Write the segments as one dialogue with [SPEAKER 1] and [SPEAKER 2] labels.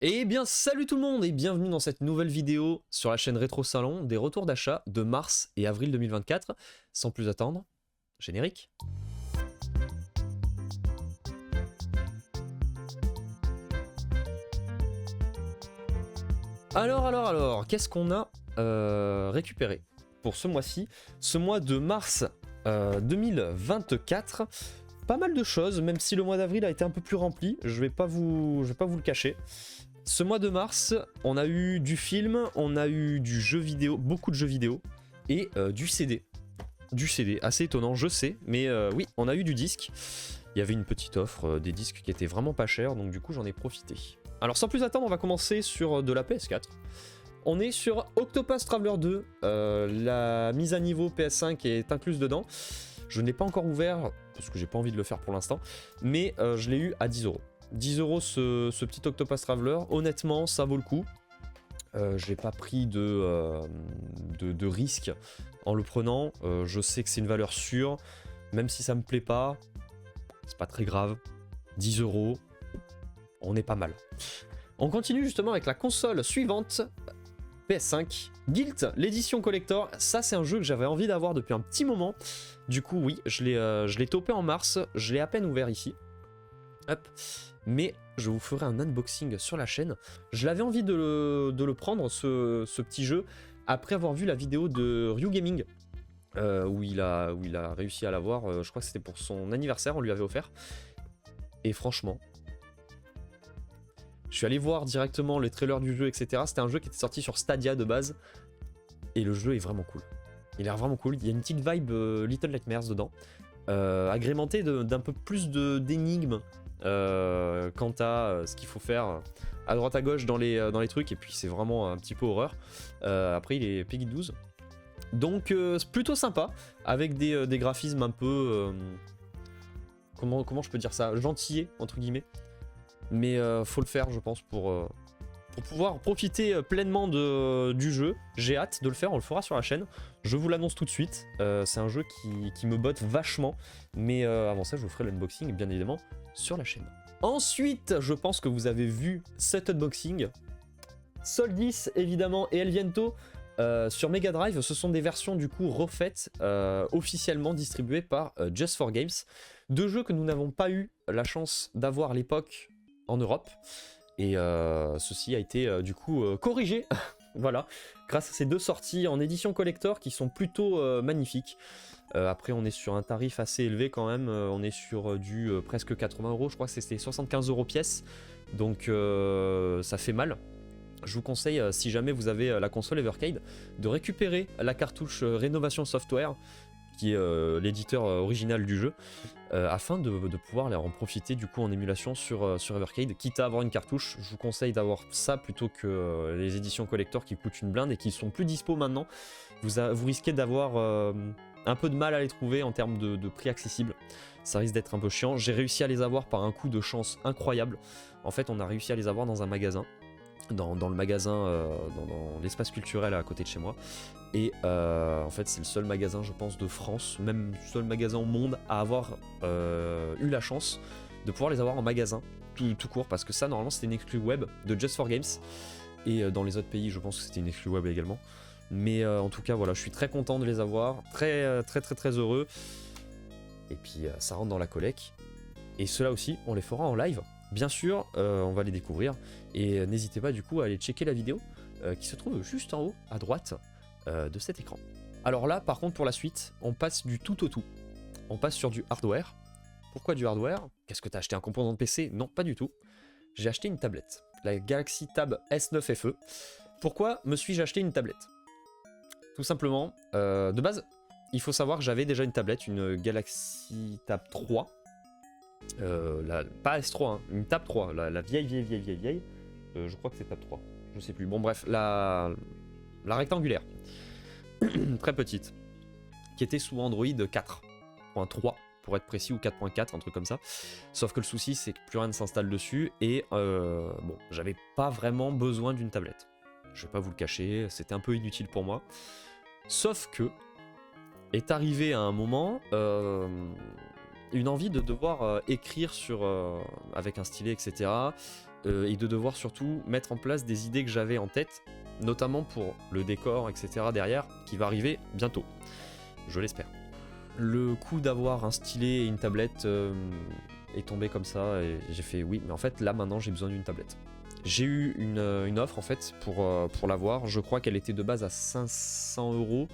[SPEAKER 1] Eh bien salut tout le monde et bienvenue dans cette nouvelle vidéo sur la chaîne Rétro Salon des retours d'achat de mars et avril 2024. Sans plus attendre, générique. Alors, qu'est-ce qu'on a récupéré pour ce mois-ci? Ce mois de mars 2024, pas mal de choses, même si le mois d'avril a été un peu plus rempli, je vais pas vous le cacher. Ce mois de mars, on a eu du film, on a eu du jeu vidéo, beaucoup de jeux vidéo, et du CD. Du CD, assez étonnant, je sais, mais oui, on a eu du disque. Il y avait une petite offre, des disques qui étaient vraiment pas chers, donc du coup j'en ai profité. Alors sans plus attendre, on va commencer sur de la PS4. On est sur Octopath Traveler 2, la mise à niveau PS5 est incluse dedans. Je n'ai pas encore ouvert, parce que j'ai pas envie de le faire pour l'instant, mais je l'ai eu à 10€. 10€ ce petit Octopath Traveler, honnêtement ça vaut le coup. J'ai pas pris de risque en le prenant, je sais que c'est une valeur sûre, même si ça me plaît pas, c'est pas très grave. 10€, on est pas mal. On continue justement avec la console suivante, PS5, Guilt, l'édition collector. Ça c'est un jeu que j'avais envie d'avoir depuis un petit moment. Du coup oui, je l'ai topé en mars, je l'ai à peine ouvert ici. Hop. Mais je vous ferai un unboxing sur la chaîne. Je l'avais envie de le prendre, ce petit jeu, après avoir vu la vidéo de Ryu Gaming, où il a réussi à l'avoir. Je crois que c'était pour son anniversaire, on lui avait offert. Et franchement, je suis allé voir directement les trailers du jeu, etc. C'était un jeu qui était sorti sur Stadia de base. Et le jeu est vraiment cool. Il a l'air vraiment cool. Il y a une petite vibe Little Nightmares dedans. Agrémenté d'un peu plus d'énigmes. Quant à ce qu'il faut faire à droite à gauche dans les trucs, et puis c'est vraiment un petit peu horreur. Après il est Peggy 12, donc c'est plutôt sympa, avec des graphismes un peu comment je peux dire ça, gentillés entre guillemets, mais faut le faire je pense pour pouvoir profiter pleinement du jeu. J'ai hâte de le faire, on le fera sur la chaîne, je vous l'annonce tout de suite. C'est un jeu qui me botte vachement, mais avant ça je vous ferai l'unboxing bien évidemment sur la chaîne. Ensuite, je pense que vous avez vu cet unboxing. Soldis évidemment et El Viento sur Mega Drive, ce sont des versions du coup refaites, officiellement distribuées par Just for Games. Deux jeux que nous n'avons pas eu la chance d'avoir à l'époque en Europe. Et ceci a été du coup corrigé, voilà, grâce à ces deux sorties en édition collector qui sont plutôt magnifiques. Après on est sur un tarif assez élevé quand même, on est sur du presque 80€, je crois que c'était 75€ pièce, donc ça fait mal. Je vous conseille, si jamais vous avez la console Evercade, de récupérer la cartouche Rénovation Software, qui est l'éditeur original du jeu, afin de pouvoir en profiter du coup en émulation sur Evercade. Quitte à avoir une cartouche, je vous conseille d'avoir ça plutôt que les éditions collector qui coûtent une blinde et qui sont plus dispo maintenant. Vous risquez d'avoir un peu de mal à les trouver en termes de prix accessible. Ça risque d'être un peu chiant. J'ai réussi à les avoir par un coup de chance incroyable. En fait, on a réussi à les avoir dans un magasin, dans le magasin, dans l'espace culturel à côté de chez moi. Et en fait c'est le seul magasin je pense de France, même le seul magasin au monde à avoir eu la chance de pouvoir les avoir en magasin tout court, parce que ça normalement c'était une exclu web de Just for Games, et dans les autres pays je pense que c'était une exclu web également, mais en tout cas voilà, je suis très content de les avoir, très heureux, et puis ça rentre dans la collecte, et ceux-là aussi on les fera en live bien sûr, on va les découvrir, et n'hésitez pas du coup à aller checker la vidéo qui se trouve juste en haut à droite de cet écran. Alors là par contre pour la suite on passe du tout au tout, on passe sur du hardware. Pourquoi du hardware? Qu'est-ce que t'as acheté, un composant de PC? Non, pas du tout, j'ai acheté une tablette, la Galaxy Tab S9 FE. Pourquoi me suis-je acheté une tablette? Tout simplement, de base il faut savoir que j'avais déjà une tablette, une Galaxy Tab 3, pas S3 hein, une Tab 3, la vieille, je crois que c'est Tab 3, je sais plus, bon bref, la rectangulaire, très petite, qui était sous Android 4.3 pour être précis, ou 4.4, un truc comme ça. Sauf que le souci c'est que plus rien ne s'installe dessus, et bon, j'avais pas vraiment besoin d'une tablette. Je vais pas vous le cacher, c'était un peu inutile pour moi. Sauf que est arrivé à un moment une envie de devoir écrire avec un stylet, etc. et de devoir surtout mettre en place des idées que j'avais en tête, notamment pour le décor, etc. derrière, qui va arriver bientôt. Je l'espère. Le coup d'avoir un stylet et une tablette est tombé comme ça, et j'ai fait oui, mais en fait là maintenant j'ai besoin d'une tablette. J'ai eu une offre en fait pour l'avoir, je crois qu'elle était de base à 500 €,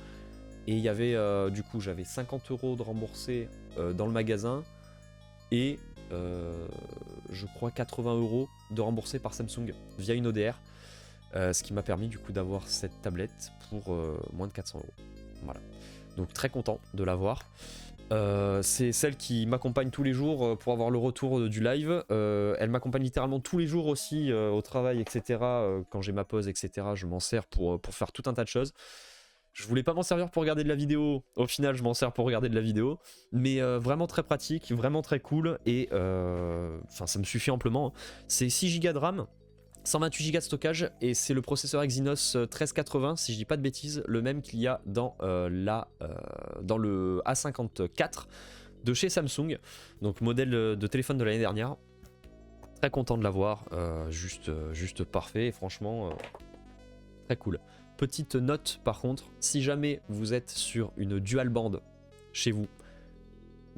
[SPEAKER 1] et il y avait du coup j'avais 50 € de remboursés dans le magasin, et je crois 80 € de remboursés par Samsung via une ODR, ce qui m'a permis du coup d'avoir cette tablette pour moins de 400 €. Voilà. Donc très content de l'avoir. C'est celle qui m'accompagne tous les jours pour avoir le retour du live. Elle m'accompagne littéralement tous les jours aussi au travail, etc. Quand j'ai ma pause, etc. Je m'en sers pour faire tout un tas de choses. Je voulais pas m'en servir pour regarder de la vidéo. Au final, je m'en sers pour regarder de la vidéo. Mais vraiment très pratique, vraiment très cool. Et ça me suffit amplement. C'est 6 Go de RAM. 128 Go de stockage, et c'est le processeur Exynos 1380, si je dis pas de bêtises, le même qu'il y a dans le A54 de chez Samsung, donc modèle de téléphone de l'année dernière. Très content de l'avoir, juste parfait, et franchement très cool. Petite note par contre, si jamais vous êtes sur une dual band chez vous,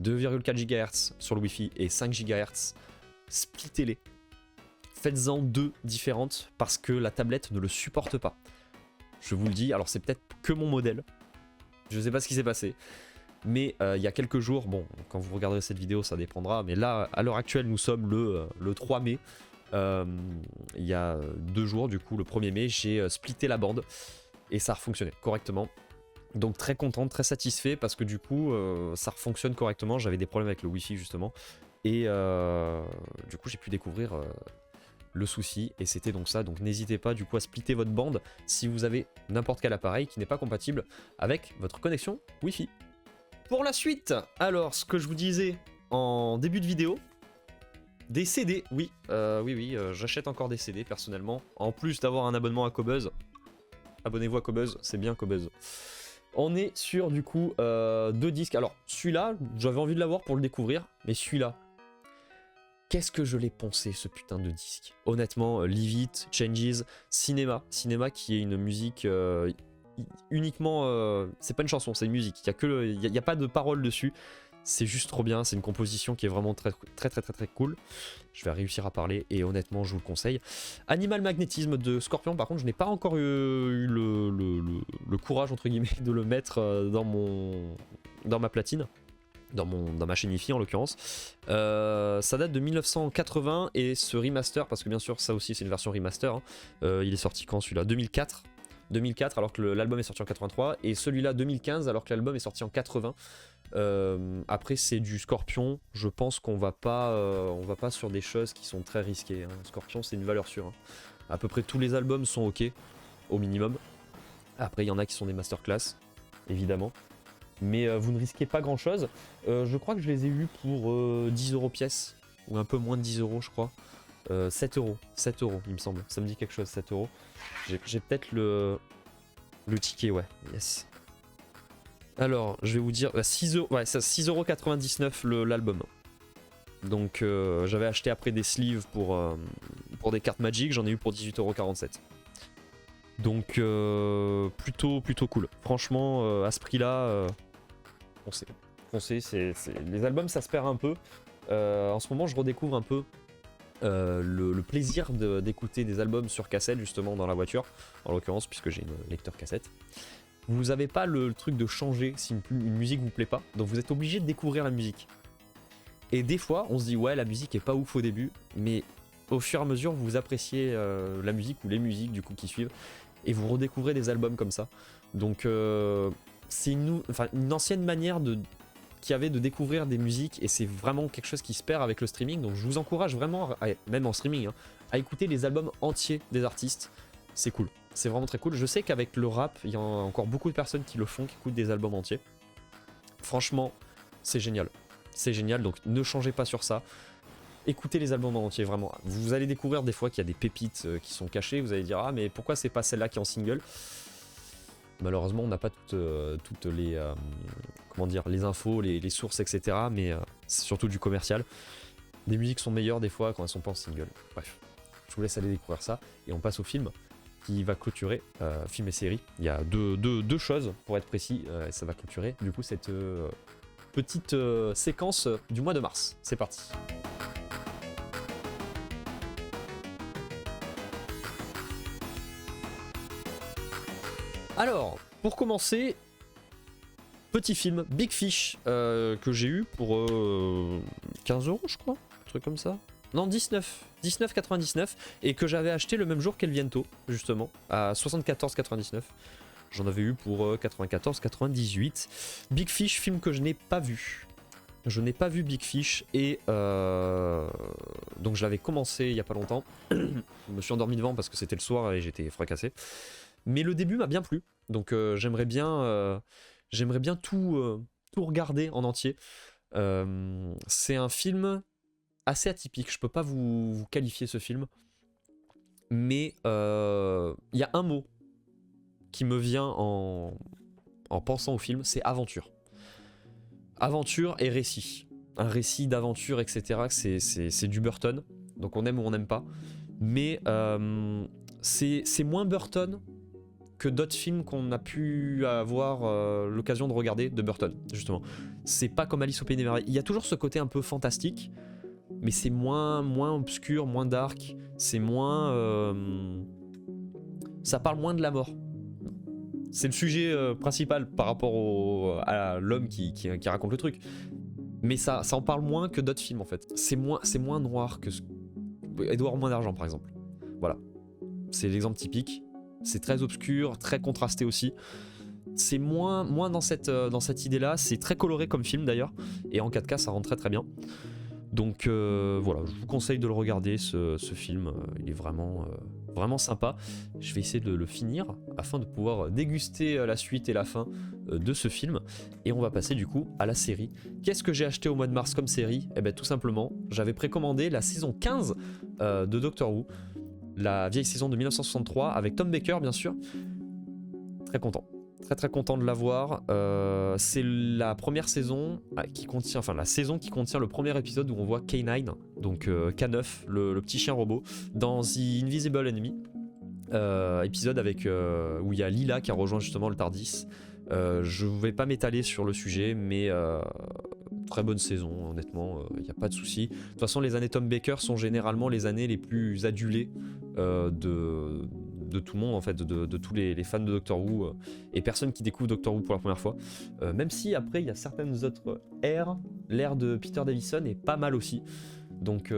[SPEAKER 1] 2,4 GHz sur le Wi-Fi et 5 GHz, splittez-les. Faites-en 2 différentes parce que la tablette ne le supporte pas. Je vous le dis, alors c'est peut-être que mon modèle. Je sais pas ce qui s'est passé. Mais il y a quelques jours, bon, quand vous regarderez cette vidéo, ça dépendra. Mais là, à l'heure actuelle, nous sommes le 3 mai. Il y a 2 jours, du coup, le 1er mai, j'ai splitté la bande. Et ça a fonctionné correctement. Donc très content, très satisfait parce que du coup, ça fonctionne correctement. J'avais des problèmes avec le Wi-Fi justement. Et du coup, j'ai pu découvrir le souci, et c'était donc ça. Donc n'hésitez pas du coup à splitter votre bande si vous avez n'importe quel appareil qui n'est pas compatible avec votre connexion Wi-Fi. Pour la suite, alors ce que je vous disais en début de vidéo, des CD, oui, j'achète encore des CD personnellement, en plus d'avoir un abonnement à Qobuz. Abonnez-vous à Qobuz, c'est bien Qobuz. On est sur du coup 2 disques. Alors celui-là, j'avais envie de l'avoir pour le découvrir, mais celui-là, qu'est-ce que je l'ai poncé ce putain de disque. Honnêtement, Leave It, Changes, Cinéma qui est une musique uniquement... c'est pas une chanson, c'est une musique, il y a pas de paroles dessus. C'est juste trop bien, c'est une composition qui est vraiment très cool. Je vais réussir à parler et honnêtement je vous le conseille. Animal Magnétisme de Scorpion, par contre je n'ai pas encore eu le courage entre guillemets de le mettre dans ma platine. Dans ma chaîne Wi-Fi en l'occurrence. Ça date de 1980, et ce remaster, parce que bien sûr ça aussi c'est une version remaster, hein, il est sorti quand celui-là 2004 alors que l'album est sorti en 83, et celui-là 2015 alors que l'album est sorti en 80. Après c'est du Scorpion, je pense qu'on va pas sur des choses qui sont très risquées, hein. Scorpion c'est une valeur sûre, hein. À peu près tous les albums sont ok, au minimum. Après il y en a qui sont des masterclass, évidemment. Mais vous ne risquez pas grand chose. Je crois que je les ai eus pour 10 € pièce, ou un peu moins de 10 € je crois. 7 €, il me semble, ça me dit quelque chose, 7 €. J'ai peut-être le ticket, ouais, yes. Alors, je vais vous dire, 6 €, ouais, ça 6,99 € l'album. Donc j'avais acheté après des sleeves pour des cartes Magic, j'en ai eu pour 18,47 €. Donc plutôt cool. Franchement, à ce prix-là, foncez, les albums ça se perd un peu. En ce moment je redécouvre un peu le plaisir d'écouter des albums sur cassette justement dans la voiture, en l'occurrence puisque j'ai une lecteur cassette. Vous n'avez pas le truc de changer si une musique vous plaît pas, donc vous êtes obligé de découvrir la musique. Et des fois on se dit ouais la musique est pas ouf au début, mais au fur et à mesure vous appréciez la musique ou les musiques du coup qui suivent, et vous redécouvrez des albums comme ça. Donc c'est une ancienne manière qu'il y avait de découvrir des musiques, et c'est vraiment quelque chose qui se perd avec le streaming. Donc je vous encourage vraiment, même en streaming, hein, à écouter les albums entiers des artistes. C'est cool, c'est vraiment très cool. Je sais qu'avec le rap, il y a encore beaucoup de personnes qui le font, qui écoutent des albums entiers. Franchement, c'est génial. C'est génial, donc ne changez pas sur ça. Écoutez les albums en entier, vraiment. Vous allez découvrir des fois qu'il y a des pépites qui sont cachées. Vous allez dire ah mais pourquoi c'est pas celle-là qui est en single. Malheureusement on n'a pas toutes les comment dire, les infos, les sources, etc. Mais c'est surtout du commercial. Des musiques sont meilleures des fois quand elles sont pas en single. Bref. Je vous laisse aller découvrir ça. Et on passe au film qui va clôturer, film et série. Il y a deux choses, pour être précis, et ça va clôturer du coup cette petite séquence du mois de mars. C'est parti. Alors, pour commencer, petit film, Big Fish, que j'ai eu pour 15 € je crois, un truc comme ça. Non, 19,99 et que j'avais acheté le même jour qu'Elviento, justement, à 74,99. J'en avais eu pour 94,98. Big Fish, film que je n'ai pas vu. Je n'ai pas vu Big Fish et donc je l'avais commencé il y a pas longtemps. Je me suis endormi devant parce que c'était le soir et j'étais fracassé. Mais le début m'a bien plu, donc j'aimerais bien tout regarder en entier. C'est un film assez atypique, je peux pas vous qualifier ce film, mais il y a un mot qui me vient en pensant au film, c'est aventure. Aventure et récit. Un récit d'aventure, etc. C'est du Burton, donc on aime ou on n'aime pas, mais c'est moins Burton que d'autres films qu'on a pu avoir l'occasion de regarder de Burton, justement. C'est pas comme Alice au Pays des Merveilles. Il y a toujours ce côté un peu fantastique, mais c'est moins obscur, moins dark, c'est moins... ça parle moins de la mort. C'est le sujet principal par rapport à l'homme qui raconte le truc. Mais ça en parle moins que d'autres films, en fait. C'est moins noir que... Edouard Moins d'Argent, par exemple. Voilà. C'est l'exemple typique. C'est très obscur, très contrasté aussi. C'est moins dans cette idée-là. C'est très coloré comme film d'ailleurs. Et en 4K, ça rend très très bien. Donc voilà, je vous conseille de le regarder, ce film. Il est vraiment sympa. Je vais essayer de le finir afin de pouvoir déguster la suite et la fin de ce film. Et on va passer du coup à la série. Qu'est-ce que j'ai acheté au mois de mars comme série? Eh bien tout simplement, j'avais précommandé la saison 15 de Doctor Who. La vieille saison de 1963 avec Tom Baker bien sûr. Très content. Très content de l'avoir. C'est la première saison qui contient, enfin la saison qui contient le premier épisode où on voit K9, donc K9, le petit chien robot, dans The Invisible Enemy. Épisode avec où il y a Lila qui a rejoint justement le TARDIS. Je ne vais pas m'étaler sur le sujet, mais très bonne saison, honnêtement, il n'y a pas de souci. De toute façon, les années Tom Baker sont généralement les années les plus adulées de tout le monde, en fait, de tous les fans de Doctor Who et personnes qui découvrent Doctor Who pour la première fois. Même si après, il y a certaines autres ères, l'ère de Peter Davison est pas mal aussi. Donc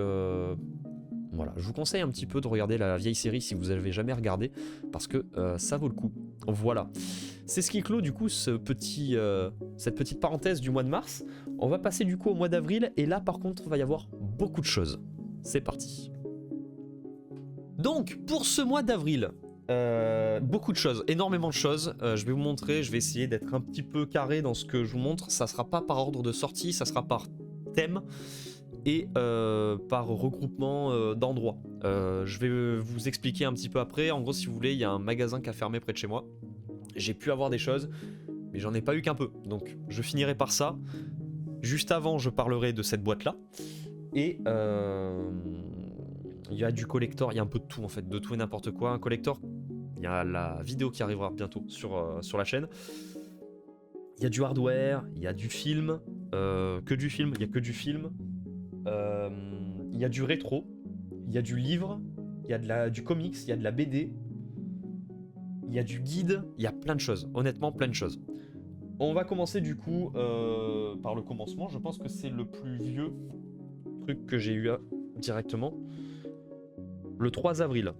[SPEAKER 1] voilà, je vous conseille un petit peu de regarder la vieille série si vous n'avez jamais regardé, parce que ça vaut le coup. Voilà. C'est ce qui clôt du coup cette petite parenthèse du mois de mars. On va passer du coup au mois d'avril, et là par contre il va y avoir beaucoup de choses. C'est parti. Donc pour ce mois d'avril, beaucoup de choses, énormément de choses. Je vais vous montrer, je vais essayer d'être un petit peu carré dans ce que je vous montre. Ça sera pas par ordre de sortie, ça sera par thème et par regroupement d'endroits. Je vais vous expliquer un petit peu après. En gros, si vous voulez, il y a un magasin qui a fermé près de chez moi. J'ai pu avoir des choses, mais j'en ai pas eu qu'un peu. Donc je finirai par ça. Juste avant, je parlerai de cette boîte-là. Et il y a du collector, il y a un peu de tout en fait, de tout et n'importe quoi. Un collector, il y a la vidéo qui arrivera bientôt sur la chaîne. Il y a du hardware, il y a du film, que du film, il y a que du film. Il y a du rétro, il y a du livre, il y a du comics, il y a de la BD, il y a du guide, il y a plein de choses, honnêtement plein de choses. On va commencer du coup par le commencement. Je pense que c'est le plus vieux truc que j'ai eu directement. Le 3 avril.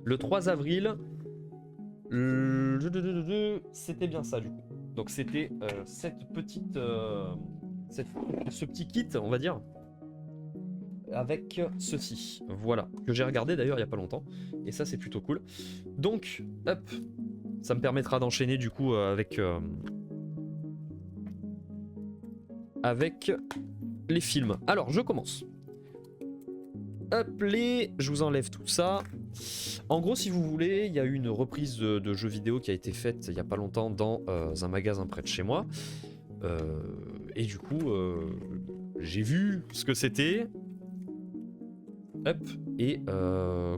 [SPEAKER 1] Le 3 avril, c'était bien ça du coup. Donc c'était ce petit kit, on va dire, avec ceci, voilà, que j'ai regardé d'ailleurs il y a pas longtemps, et ça c'est plutôt cool. Donc, hop, ça me permettra d'enchaîner du coup avec les films. Alors, je commence. Hop, je vous enlève tout ça. En gros, si vous voulez, il y a eu une reprise de jeux vidéo qui a été faite il y a pas longtemps dans un magasin près de chez moi. Et du coup, j'ai vu ce que c'était. Hop, Et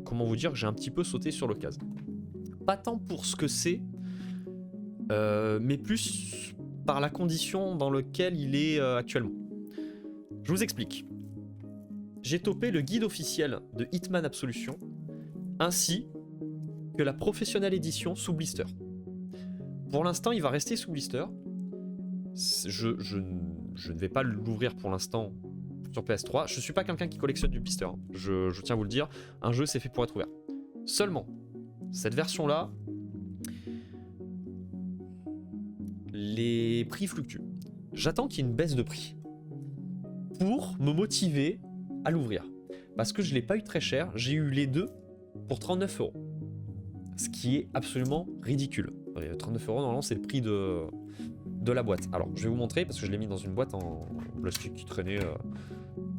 [SPEAKER 1] comment vous dire, j'ai un petit peu sauté sur l'occasion. Pas tant pour ce que c'est, mais plus par la condition dans laquelle il est actuellement. Je vous explique. J'ai topé le guide officiel de Hitman Absolution, ainsi que la Professional Edition sous blister. Pour l'instant, il va rester sous blister. Je ne vais pas l'ouvrir pour l'instant sur PS3. Je suis pas quelqu'un qui collectionne du blister, hein. Je tiens à vous le dire. Un jeu, c'est fait pour être ouvert. Seulement, cette version-là, les prix fluctuent. J'attends qu'il y ait une baisse de prix pour me motiver à l'ouvrir. Parce que je ne l'ai pas eu très cher. J'ai eu les deux pour 39 €. Ce qui est absolument ridicule. 39 €, normalement, c'est le prix de la boîte. Alors, je vais vous montrer parce que je l'ai mis dans une boîte en plastique qui traînait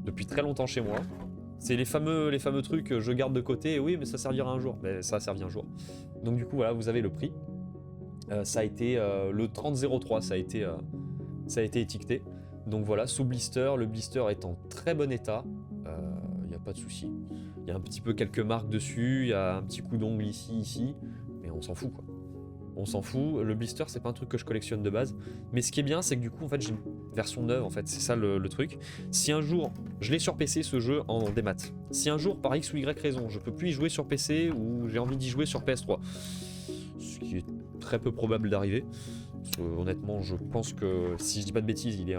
[SPEAKER 1] depuis très longtemps chez moi. C'est les fameux trucs que je garde de côté. Et oui, mais ça servira un jour. Mais ça a servi un jour. Donc, du coup, voilà, vous avez le prix. Ça a été le 3003, ça a été étiqueté. Donc voilà, sous blister, le blister est en très bon état. Il n'y a pas de souci. Il y a un petit peu quelques marques dessus, il y a un petit coup d'ongle ici, mais on s'en fout quoi. On s'en fout. Le blister, c'est pas un truc que je collectionne de base. Mais ce qui est bien, c'est que du coup, en fait, j'ai une version neuve, en fait. C'est ça le truc. Si un jour, je l'ai sur PC, ce jeu, en démat. Si un jour, par X ou Y raison, je peux plus y jouer sur PC ou j'ai envie d'y jouer sur PS3, ce qui est très peu probable d'arriver. Honnêtement, je pense que, si je dis pas de bêtises, il est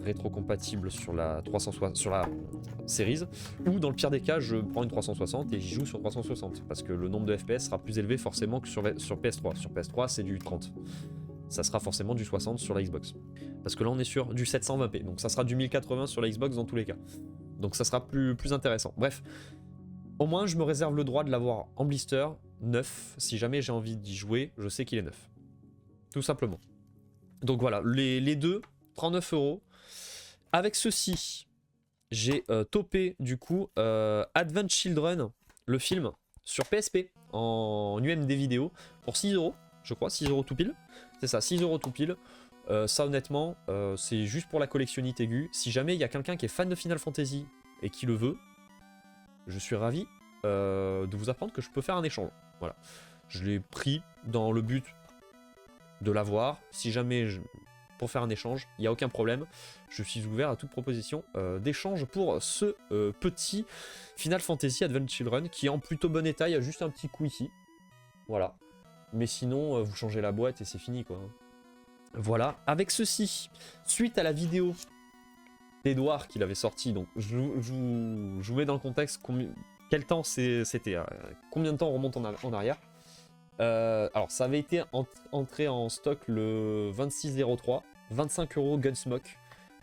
[SPEAKER 1] rétrocompatible sur la 360, sur la Series, ou dans le pire des cas, je prends une 360 et j'y joue sur 360, parce que le nombre de FPS sera plus élevé forcément que sur PS3. Sur PS3, c'est du 30. Ça sera forcément du 60 sur la Xbox. Parce que là, on est sur du 720p, donc ça sera du 1080 sur la Xbox dans tous les cas. Donc ça sera plus intéressant. Bref, au moins, je me réserve le droit de l'avoir en blister, neuf. Si jamais j'ai envie d'y jouer, je sais qu'il est neuf. Tout simplement. Donc voilà, les deux, 39 €. Avec ceci, j'ai topé du coup Advent Children, le film, sur PSP, en UMD vidéo, pour 6 €, je crois, 6 € tout pile. C'est ça, 6 € tout pile. Ça honnêtement, c'est juste pour la collectionnite aiguë. Si jamais il y a quelqu'un qui est fan de Final Fantasy et qui le veut, je suis ravi de vous apprendre que je peux faire un échange. Voilà. Je l'ai pris dans le but de l'avoir. Si jamais pour faire un échange, il n'y a aucun problème. Je suis ouvert à toute proposition d'échange pour ce petit Final Fantasy Advent Children qui est en plutôt bon état. Il y a juste un petit coup ici. Voilà. Mais sinon, vous changez la boîte et c'est fini quoi. Voilà. Avec ceci, suite à la vidéo d'Edouard qu'il avait sorti, donc je vous mets dans le contexte quel temps c'était, combien de temps on remonte en arrière. Alors ça avait été entré en stock le 26/03, 25 € Gunsmoke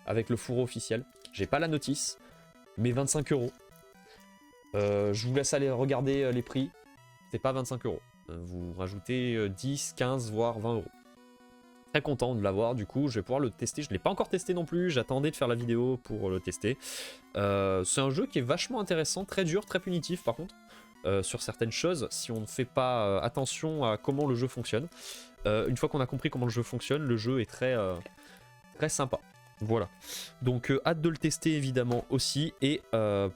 [SPEAKER 1] avec le fourreau officiel. J'ai pas la notice, mais 25 €. Je vous laisse aller regarder les prix. C'est pas 25 €. Vous rajoutez 10, 15, voire 20 €. Très content de l'avoir, du coup je vais pouvoir le tester. Je ne l'ai pas encore testé non plus, j'attendais de faire la vidéo pour le tester. C'est un jeu qui est vachement intéressant, très dur, très punitif par contre. Sur certaines choses, si on ne fait pas attention à comment le jeu fonctionne. Une fois qu'on a compris comment le jeu fonctionne, le jeu est très sympa. Voilà. Donc hâte de le tester évidemment aussi. Et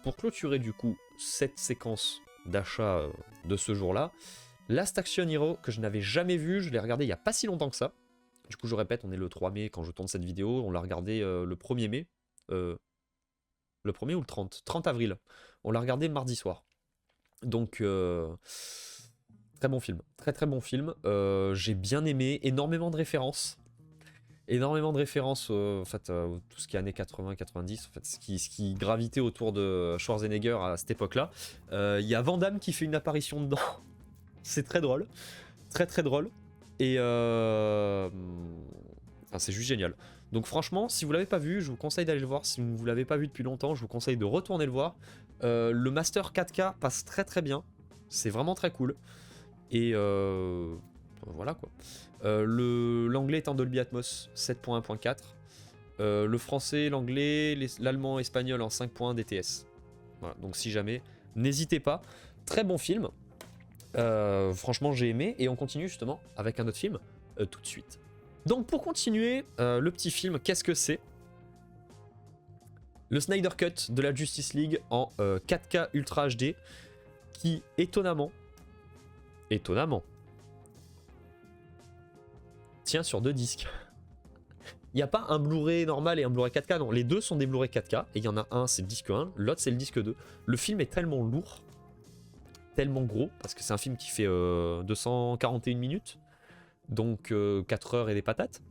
[SPEAKER 1] pour clôturer du coup cette séquence d'achat de ce jour-là, Last Action Hero que je n'avais jamais vu, je l'ai regardé il n'y a pas si longtemps que ça. Du coup je répète, on est le 3 mai quand je tourne cette vidéo, on l'a regardé le 1er mai. Le 1er ou le 30 ? 30 avril. On l'a regardé mardi soir. Donc très bon film, très bon film. J'ai bien aimé, énormément de références, en fait, tout ce qui est années 80-90, en fait, ce qui gravitait autour de Schwarzenegger à cette époque-là. Il y a Van Damme qui fait une apparition dedans. C'est très drôle, très drôle, et enfin, c'est juste génial. Donc franchement, si vous l'avez pas vu, je vous conseille d'aller le voir. Si vous l'avez pas vu depuis longtemps, je vous conseille de retourner le voir. Le master 4K passe très bien, c'est vraiment très cool. Et voilà quoi. L'anglais est en Dolby Atmos 7.1.4. Le français, l'anglais, l'allemand, l'espagnol en 5.1 DTS. Voilà, donc si jamais, n'hésitez pas. Très bon film. Franchement, j'ai aimé. Et on continue justement avec un autre film tout de suite. Donc pour continuer, le petit film, qu'est-ce que c'est ? Le Snyder Cut de la Justice League en 4K Ultra HD. qui étonnamment, tient sur 2 disques. Il n'y a pas un Blu-ray normal et un Blu-ray 4K, non, les deux sont des Blu-ray 4K, et il y en a un c'est le disque 1, l'autre c'est le disque 2. Le film est tellement lourd, tellement gros, parce que c'est un film qui fait 241 minutes, donc 4 heures et des patates.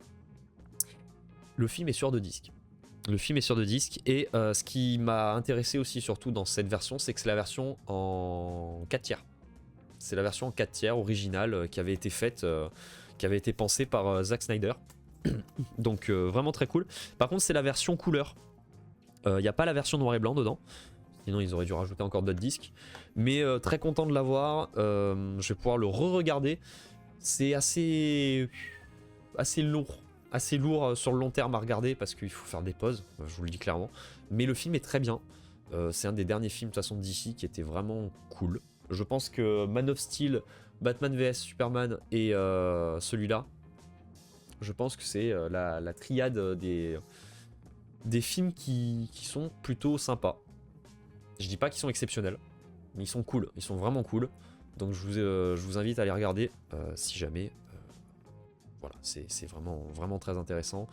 [SPEAKER 1] Le film est sur 2 disques. Le film est sur 2 disques, et ce qui m'a intéressé aussi surtout dans cette version, c'est que c'est la version en 4 tiers. C'est la version en 4 tiers originale qui avait été faite, qui avait été pensée par Zack Snyder. Donc vraiment très cool. Par contre c'est la version couleur. Il n'y a pas la version noir et blanc dedans. Sinon ils auraient dû rajouter encore d'autres disques. Mais très content de l'avoir. Je vais pouvoir le re-regarder. C'est assez lourd. Assez lourd sur le long terme à regarder parce qu'il faut faire des pauses. Je vous le dis clairement. Mais le film est très bien. C'est un des derniers films de toute façon d'ici qui était vraiment cool. Je pense que Man of Steel, Batman vs Superman et celui-là, je pense que c'est la triade des films qui sont plutôt sympas. Je dis pas qu'ils sont exceptionnels, mais ils sont cool, ils sont vraiment cool. Donc je vous invite à les regarder si jamais. Voilà, c'est vraiment très intéressant.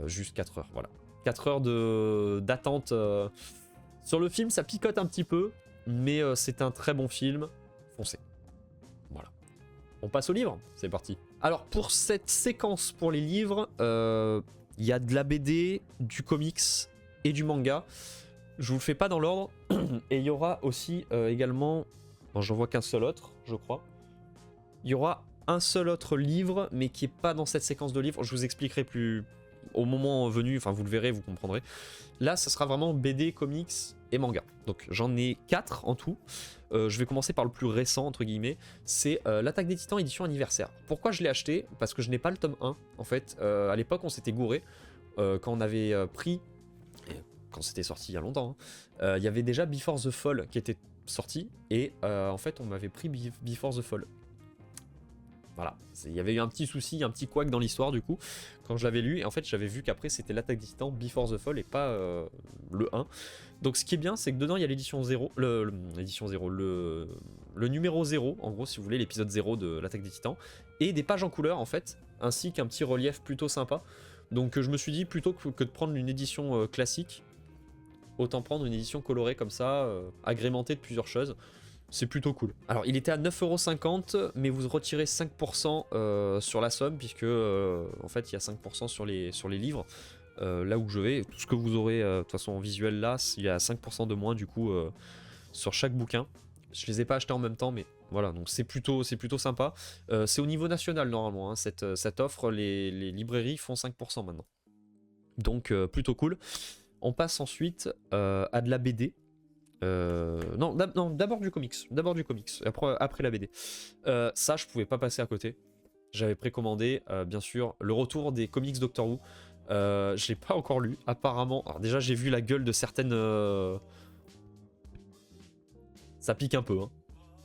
[SPEAKER 1] Juste 4 heures, voilà. 4 heures d'attente sur le film, ça picote un petit peu, mais c'est un très bon film. Foncez. Voilà. On passe au livre, c'est parti. Alors pour cette séquence pour les livres, il y a de la BD, du comics et du manga. Je vous le fais pas dans l'ordre. Et il y aura aussi également, bon, j'en vois qu'un seul autre, je crois. Il y aura un seul autre livre, mais qui est pas dans cette séquence de livres. Je vous expliquerai plus au moment venu, enfin vous le verrez, vous comprendrez. Là, ça sera vraiment BD, comics et manga. Donc j'en ai 4 en tout. Je vais commencer par le plus récent, entre guillemets. C'est l'Attaque des Titans édition anniversaire. Pourquoi je l'ai acheté? Parce que je n'ai pas le tome 1. En fait, à l'époque, on s'était gouré. Quand on avait pris... Quand c'était sorti il y a longtemps, il y avait déjà Before the Fall qui était sorti. Et en fait, on m'avait pris Before the Fall. Voilà, il y avait eu un petit souci, un petit couac dans l'histoire du coup, quand je l'avais lu, et en fait j'avais vu qu'après c'était l'Attaque des Titans Before the Fall et pas le 1. Donc ce qui est bien, c'est que dedans il y a l'édition 0, le numéro 0, en gros si vous voulez, l'épisode 0 de l'Attaque des Titans, et des pages en couleur en fait, ainsi qu'un petit relief plutôt sympa. Donc je me suis dit, plutôt que de prendre une édition classique, autant prendre une édition colorée comme ça, agrémentée de plusieurs choses. C'est plutôt cool. Alors il était à 9,50€, mais vous retirez 5% sur la somme, puisque en fait il y a 5% sur les livres. Là où je vais, tout ce que vous aurez de toute façon en visuel là, il y a 5% de moins du coup sur chaque bouquin. Je les ai pas achetés en même temps, mais voilà, donc c'est plutôt sympa. C'est au niveau national normalement, hein, cette offre, les librairies font 5% maintenant. Donc plutôt cool. On passe ensuite à de la BD. Non, d'abord du comics. Après la BD. Ça, je pouvais pas passer à côté. J'avais précommandé, bien sûr, le retour des comics Doctor Who. Je l'ai pas encore lu, apparemment. Alors déjà, j'ai vu la gueule de certaines. Ça pique un peu, hein.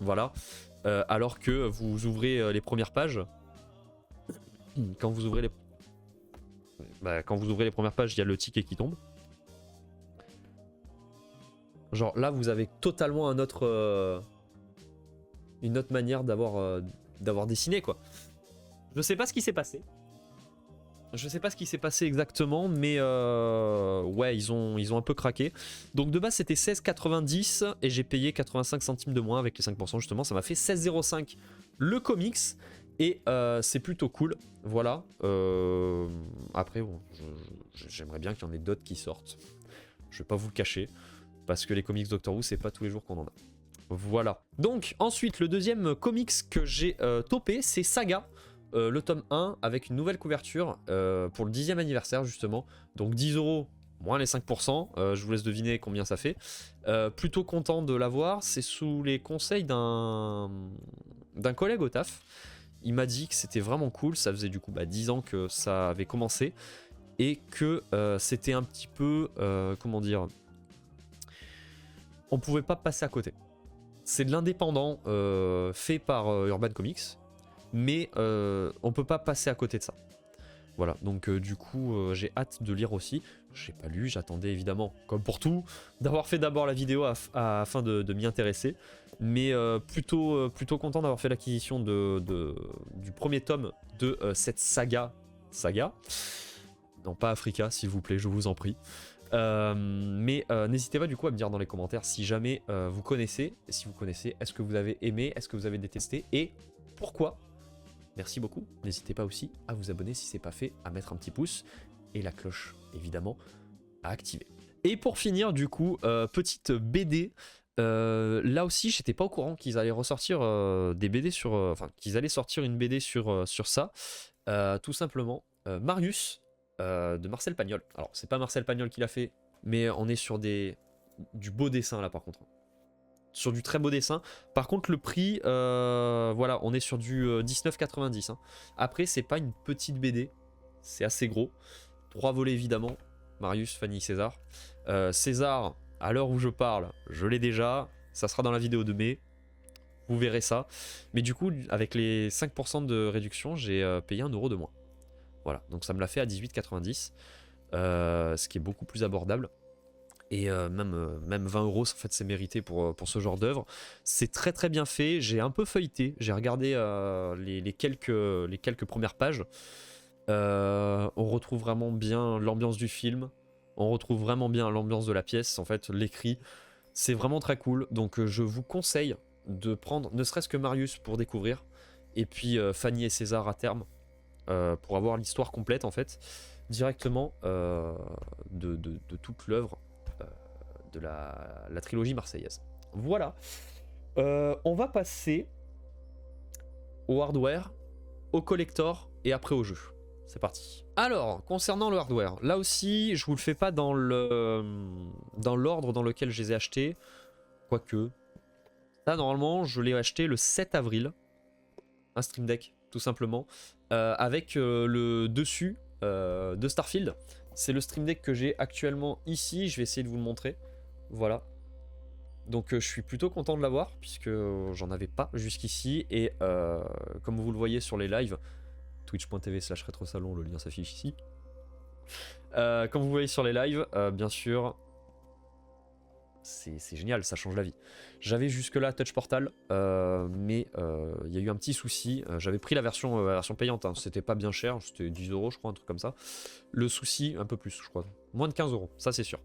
[SPEAKER 1] Voilà. Alors que vous ouvrez les premières pages. Quand vous ouvrez les premières pages, il y a le ticket qui tombe. Genre là, vous avez totalement une autre manière d'avoir dessiné, quoi. Je sais pas ce qui s'est passé. Je sais pas ce qui s'est passé exactement, mais ouais, ils ont un peu craqué. Donc de base, c'était 16,90 et j'ai payé 85 centimes de moins avec les 5%, justement. Ça m'a fait 16,05 le comics et c'est plutôt cool. Voilà. Après, bon, j'aimerais bien qu'il y en ait d'autres qui sortent. Je vais pas vous le cacher. Parce que les comics Doctor Who, c'est pas tous les jours qu'on en a. Voilà. Donc, ensuite, le deuxième comics que j'ai topé, c'est Saga, le tome 1, avec une nouvelle couverture pour le 10e anniversaire, justement. Donc, 10€ moins les 5%. Je vous laisse deviner combien ça fait. Plutôt content de l'avoir. C'est sous les conseils d'un collègue au taf. Il m'a dit que c'était vraiment cool. Ça faisait du coup 10 ans que ça avait commencé. Et que c'était un petit peu... comment dire, on pouvait pas passer à côté. C'est de l'indépendant fait par Urban Comics, mais on peut pas passer à côté de ça. Voilà, donc du coup j'ai hâte de lire aussi. j'ai pas lu, j'attendais évidemment, comme pour tout, d'avoir fait d'abord la vidéo afin de m'y intéresser. Mais plutôt content d'avoir fait l'acquisition du premier tome de cette saga. Non, pas Africa, s'il vous plaît, je vous en prie. Mais n'hésitez pas du coup à me dire dans les commentaires si jamais vous connaissez. Et si vous connaissez, est-ce que vous avez aimé, est-ce que vous avez détesté et pourquoi? Merci beaucoup. N'hésitez pas aussi à vous abonner si c'est pas fait, à mettre un petit pouce et la cloche évidemment à activer. Et pour finir du coup, petite BD. Là aussi, j'étais pas au courant qu'ils allaient ressortir des BD sur, enfin qu'ils allaient sortir une BD sur ça. Tout simplement, Marius de Marcel Pagnol. Alors c'est pas Marcel Pagnol qui l'a fait, mais on est sur du beau dessin là par contre. Sur du très beau dessin. Par contre le prix, voilà, on est sur du 19,90. Hein. Après c'est pas une petite BD, c'est assez gros. 3 volets évidemment. Marius, Fanny, César. César, à l'heure où je parle, je l'ai déjà. Ça sera dans la vidéo de mai. Vous verrez ça. Mais du coup, avec les 5% de réduction, j'ai payé 1€ de moins. Voilà, donc ça me l'a fait à 18,90. Ce qui est beaucoup plus abordable. Et même 20€, en fait, c'est mérité pour ce genre d'œuvre. C'est très très bien fait. J'ai un peu feuilleté. J'ai regardé les quelques premières pages. On retrouve vraiment bien l'ambiance du film. On retrouve vraiment bien l'ambiance de la pièce. En fait, l'écrit, c'est vraiment très cool. Donc, je vous conseille de prendre ne serait-ce que Marius pour découvrir. Et puis Fanny et César à terme. Pour avoir l'histoire complète, en fait. Directement de toute l'œuvre. De la trilogie marseillaise. Voilà. On va passer au hardware, au collector et après au jeu. C'est parti. Alors, concernant le hardware, là aussi, je vous le fais pas dans l'ordre dans lequel je les ai achetés. Quoique. Ça, normalement, je l'ai acheté le 7 avril. Un Stream Deck, tout simplement. Avec le dessus de Starfield. C'est le Stream Deck que j'ai actuellement ici. Je vais essayer de vous le montrer. Voilà. Donc je suis plutôt content de l'avoir puisque j'en avais pas jusqu'ici et comme vous le voyez sur les lives, twitch.tv/retrosalon, le lien s'affiche ici. Comme vous voyez sur les lives, bien sûr, c'est génial, ça change la vie. J'avais jusque là Touch Portal, mais il y a eu un petit souci. J'avais pris la version payante, hein. C'était pas bien cher, c'était 10€, je crois, un truc comme ça. Le souci, un peu plus, je crois, moins de 15€, ça c'est sûr.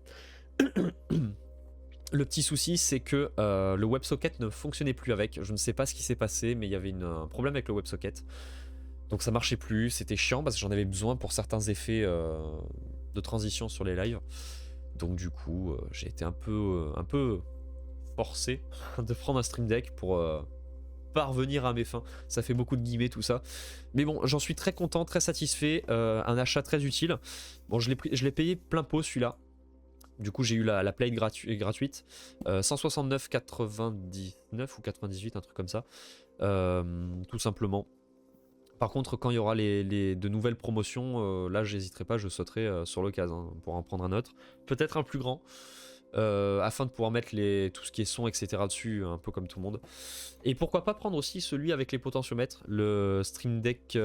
[SPEAKER 1] Le petit souci, c'est que le WebSocket ne fonctionnait plus avec. Je ne sais pas ce qui s'est passé, mais il y avait un problème avec le WebSocket. Donc ça marchait plus, c'était chiant parce que j'en avais besoin pour certains effets de transition sur les lives. Donc du coup, j'ai été un peu forcé de prendre un Stream Deck pour parvenir à mes fins. Ça fait beaucoup de guillemets tout ça. Mais bon, j'en suis très content, très satisfait. Un achat très utile. Bon, je l'ai payé plein pot celui-là. Du coup, j'ai eu la Play gratuite. 169,99 ou 98, un truc comme ça. Tout simplement. Par contre, quand il y aura de nouvelles promotions, là, j'hésiterai pas, je sauterai sur l'occasion pour en prendre un autre. Peut-être un plus grand. Afin de pouvoir mettre tout ce qui est son, etc. dessus, un peu comme tout le monde. Et pourquoi pas prendre aussi celui avec les potentiomètres, le Stream Deck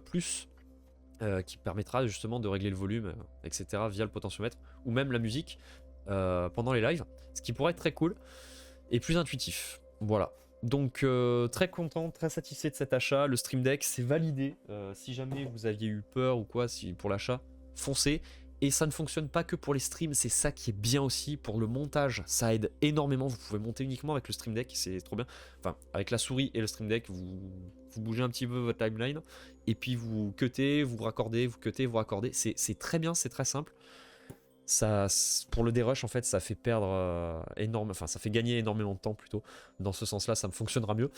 [SPEAKER 1] Plus. Qui permettra justement de régler le volume, etc. via le potentiomètre, ou même la musique pendant les lives, ce qui pourrait être très cool et plus intuitif. Voilà. Donc très content, très satisfait de cet achat. Le Stream Deck, c'est validé. Si jamais vous aviez eu peur ou quoi pour l'achat, foncez. Et ça ne fonctionne pas que pour les streams, c'est ça qui est bien aussi. Pour le montage, ça aide énormément. Vous pouvez monter uniquement avec le Stream Deck, c'est trop bien. Enfin, avec la souris et le Stream Deck, vous bougez un petit peu votre timeline. Et puis vous cuttez, vous raccordez, vous cuttez, vous raccordez. C'est très bien, c'est très simple. Ça, pour le dérush, en fait, ça fait perdre ça fait gagner énormément de temps plutôt. Dans ce sens-là, ça me fonctionnera mieux.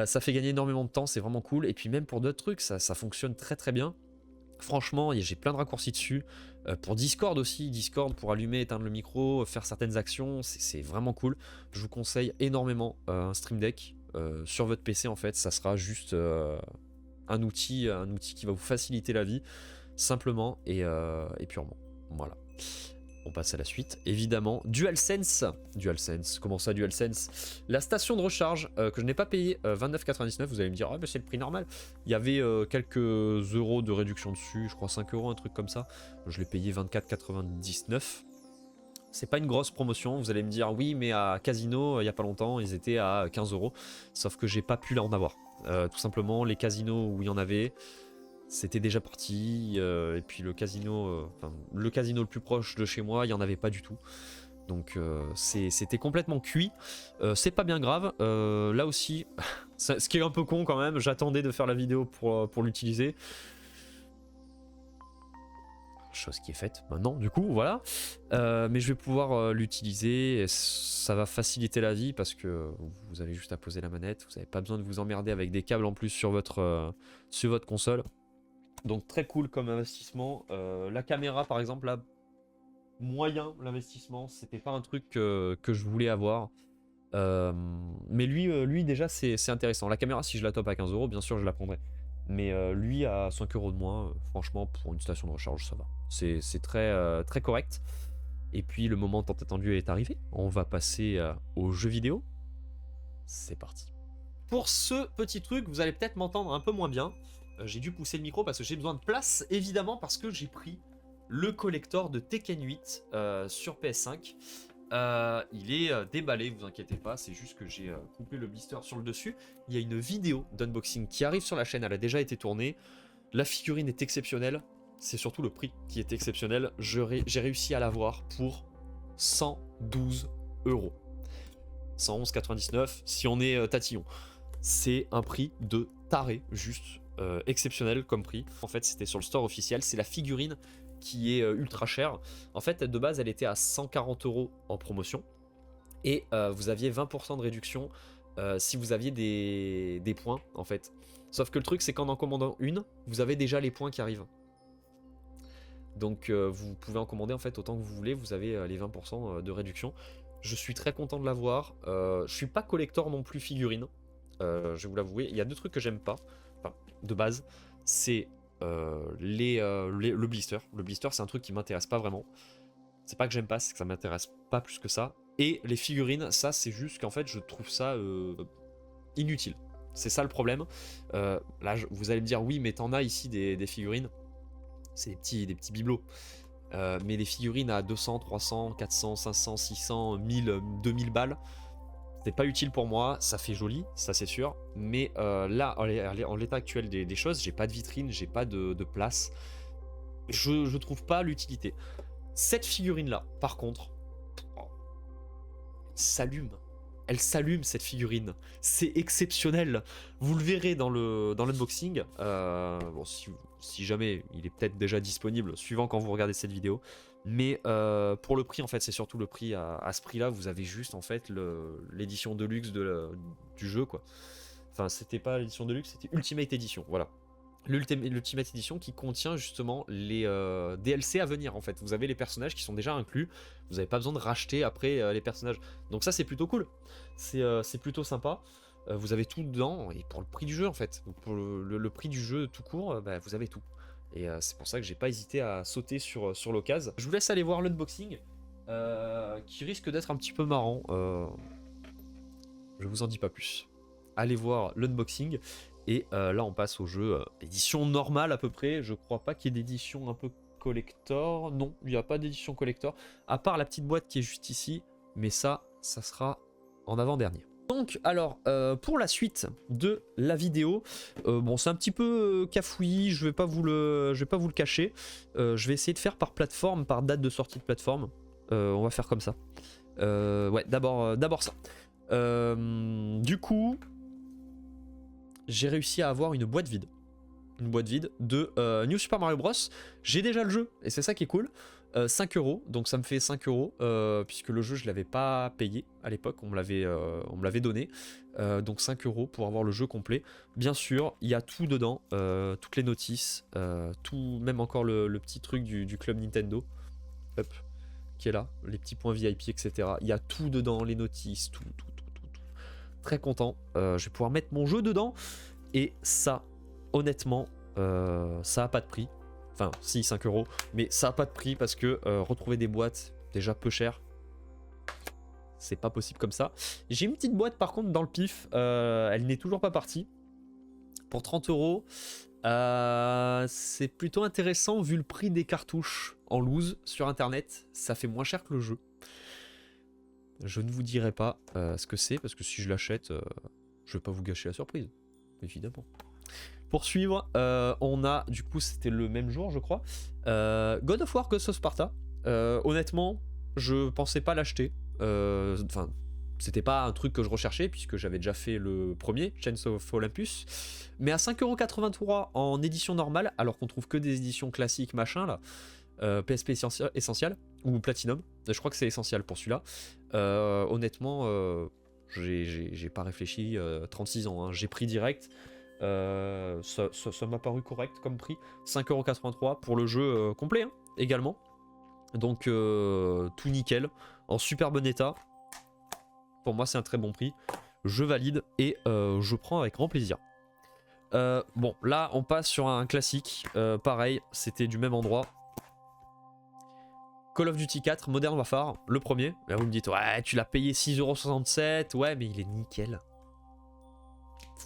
[SPEAKER 1] Ça fait gagner énormément de temps, c'est vraiment cool. Et puis même pour d'autres trucs, ça fonctionne très très bien. Franchement, j'ai plein de raccourcis dessus. Pour Discord aussi, Discord pour allumer, éteindre le micro, faire certaines actions, c'est vraiment cool. Je vous conseille énormément un Stream Deck sur votre PC en fait. Ça sera juste un outil qui va vous faciliter la vie, simplement et purement. Voilà. On passe à la suite. Évidemment, DualSense. DualSense, comment ça DualSense? La station de recharge que je n'ai pas payé 29,99. Vous allez me dire, ah, bah, c'est le prix normal. Il y avait quelques euros de réduction dessus, je crois 5 euros, un truc comme ça. Je l'ai payé 24,99. C'est pas une grosse promotion. Vous allez me dire, oui, mais à Casino, il y a pas longtemps, ils étaient à 15 euros. Sauf que j'ai pas pu en avoir. Tout simplement, les casinos où il y en avait, c'était déjà parti. Et puis le casino le plus proche de chez moi, il n'y en avait pas du tout. Donc c'était complètement cuit. C'est pas bien grave. Là aussi, ce qui est un peu con quand même, j'attendais de faire la vidéo pour l'utiliser. Chose qui est faite maintenant, du coup, voilà. Mais je vais pouvoir l'utiliser. Ça va faciliter la vie parce que vous avez juste à poser la manette. Vous n'avez pas besoin de vous emmerder avec des câbles en plus sur votre console. Donc très cool comme investissement. La caméra, par exemple, là, moyen l'investissement. C'était pas un truc que je voulais avoir. Mais lui déjà, c'est intéressant. La caméra, si je la top à 15 euros, bien sûr, je la prendrai. Mais lui, à 5 euros de moins, franchement, pour une station de recharge, ça va. C'est très, très correct. Et puis, le moment tant attendu est arrivé. On va passer aux jeux vidéo. C'est parti. Pour ce petit truc, vous allez peut-être m'entendre un peu moins bien. J'ai dû pousser le micro parce que j'ai besoin de place, évidemment, parce que j'ai pris le collector de Tekken 8 sur PS5. Il est déballé, vous inquiétez pas, c'est juste que j'ai coupé le blister sur le dessus. Il y a une vidéo d'unboxing qui arrive sur la chaîne, elle a déjà été tournée. La figurine est exceptionnelle, c'est surtout le prix qui est exceptionnel. J'ai réussi à l'avoir pour 112 euros. 111,99 si on est tatillon. C'est un prix de taré, juste exceptionnel comme prix. En fait, c'était sur le store officiel, c'est la figurine qui est ultra chère. En fait, de base, elle était à 140 euros en promotion. Et vous aviez 20% de réduction si vous aviez des points, en fait. Sauf que le truc, c'est qu'en en commandant une, vous avez déjà les points qui arrivent. Donc vous pouvez en commander en fait autant que vous voulez, vous avez les 20% de réduction. Je suis très content de l'avoir. Je suis pas collector non plus figurine. Je vais vous l'avouer. Il y a deux trucs que j'aime pas, enfin, de base. C'est le blister. Le blister, c'est un truc qui m'intéresse pas vraiment. C'est pas que j'aime pas, c'est que ça m'intéresse pas plus que ça. Et les figurines, ça, c'est juste qu'en fait, je trouve ça inutile. C'est ça le problème. Là, vous allez me dire, oui, mais t'en as ici des figurines. C'est des petits bibelots. Mais les figurines à 200, 300, 400, 500, 600, 1000, 2000 balles, c'est pas utile pour moi, ça fait joli, ça c'est sûr, mais là, en l'état actuel des choses, j'ai pas de vitrine, j'ai pas de place, je trouve pas l'utilité. Cette figurine-là, par contre, elle s'allume cette figurine, c'est exceptionnel, vous le verrez dans l'unboxing, bon, si jamais il est peut-être déjà disponible, suivant quand vous regardez cette vidéo. Mais pour le prix, en fait, c'est surtout le prix à ce prix-là. Vous avez juste en fait l'édition deluxe du jeu, quoi. Enfin, c'était pas l'édition deluxe, c'était Ultimate Edition. Voilà, l'Ultimate Edition qui contient justement les DLC à venir. En fait, vous avez les personnages qui sont déjà inclus. Vous n'avez pas besoin de racheter après les personnages. Donc ça, c'est plutôt cool. C'est plutôt sympa. Vous avez tout dedans et pour le prix du jeu, en fait, pour le prix du jeu tout court, bah, vous avez tout. Et c'est pour ça que j'ai pas hésité à sauter sur l'occasion. Je vous laisse aller voir l'unboxing qui risque d'être un petit peu marrant. Je vous en dis pas plus. Allez voir l'unboxing. Et là on passe au jeu édition normale à peu près. Je crois pas qu'il y ait d'édition un peu collector. Non, il n'y a pas d'édition collector. À part la petite boîte qui est juste ici. Mais ça sera en avant-dernier. Donc alors pour la suite de la vidéo, bon c'est un petit peu cafouillis, je vais pas vous le cacher. Je vais essayer de faire par plateforme, par date de sortie de plateforme. On va faire comme ça. Ouais, d'abord ça. Du coup, j'ai réussi à avoir une boîte vide. Une boîte vide de New Super Mario Bros. J'ai déjà le jeu et c'est ça qui est cool. 5 euros, donc ça me fait 5 euros puisque le jeu je l'avais pas payé à l'époque, on me l'avait donné. Donc 5 euros pour avoir le jeu complet. Bien sûr, il y a tout dedans, toutes les notices, tout, même encore le petit truc du club Nintendo, hop, qui est là, les petits points VIP, etc. Il y a tout dedans, les notices, tout. Très content. Je vais pouvoir mettre mon jeu dedans et ça, honnêtement, ça a pas de prix. Enfin, si, 5 euros. Mais ça n'a pas de prix parce que retrouver des boîtes déjà peu chères, c'est pas possible comme ça. J'ai une petite boîte par contre dans le pif. Elle n'est toujours pas partie. Pour 30 euros. C'est plutôt intéressant vu le prix des cartouches en loose sur internet. Ça fait moins cher que le jeu. Je ne vous dirai pas ce que c'est parce que si je l'achète, je vais pas vous gâcher la surprise, évidemment. Pour suivre, on a du coup c'était le même jour je crois. God of War Ghost of Sparta. Honnêtement, je pensais pas l'acheter. Enfin, c'était pas un truc que je recherchais puisque j'avais déjà fait le premier, Chains of Olympus. Mais à 5,83€ en édition normale, alors qu'on trouve que des éditions classiques machin là. PSP essentiel ou Platinum, je crois que c'est essentiel pour celui-là. Honnêtement, j'ai pas réfléchi, 36 ans, hein. J'ai pris direct. Ça m'a paru correct comme prix. 5,83€ pour le jeu complet hein, également. Donc tout nickel, en super bon état. Pour moi c'est un très bon prix. Je valide et je prends avec grand plaisir. Bon là on passe sur un classique. Pareil, c'était du même endroit. Call of Duty 4 Modern Warfare, le premier. Là vous me dites ouais tu l'as payé 6,67€. Ouais mais il est nickel.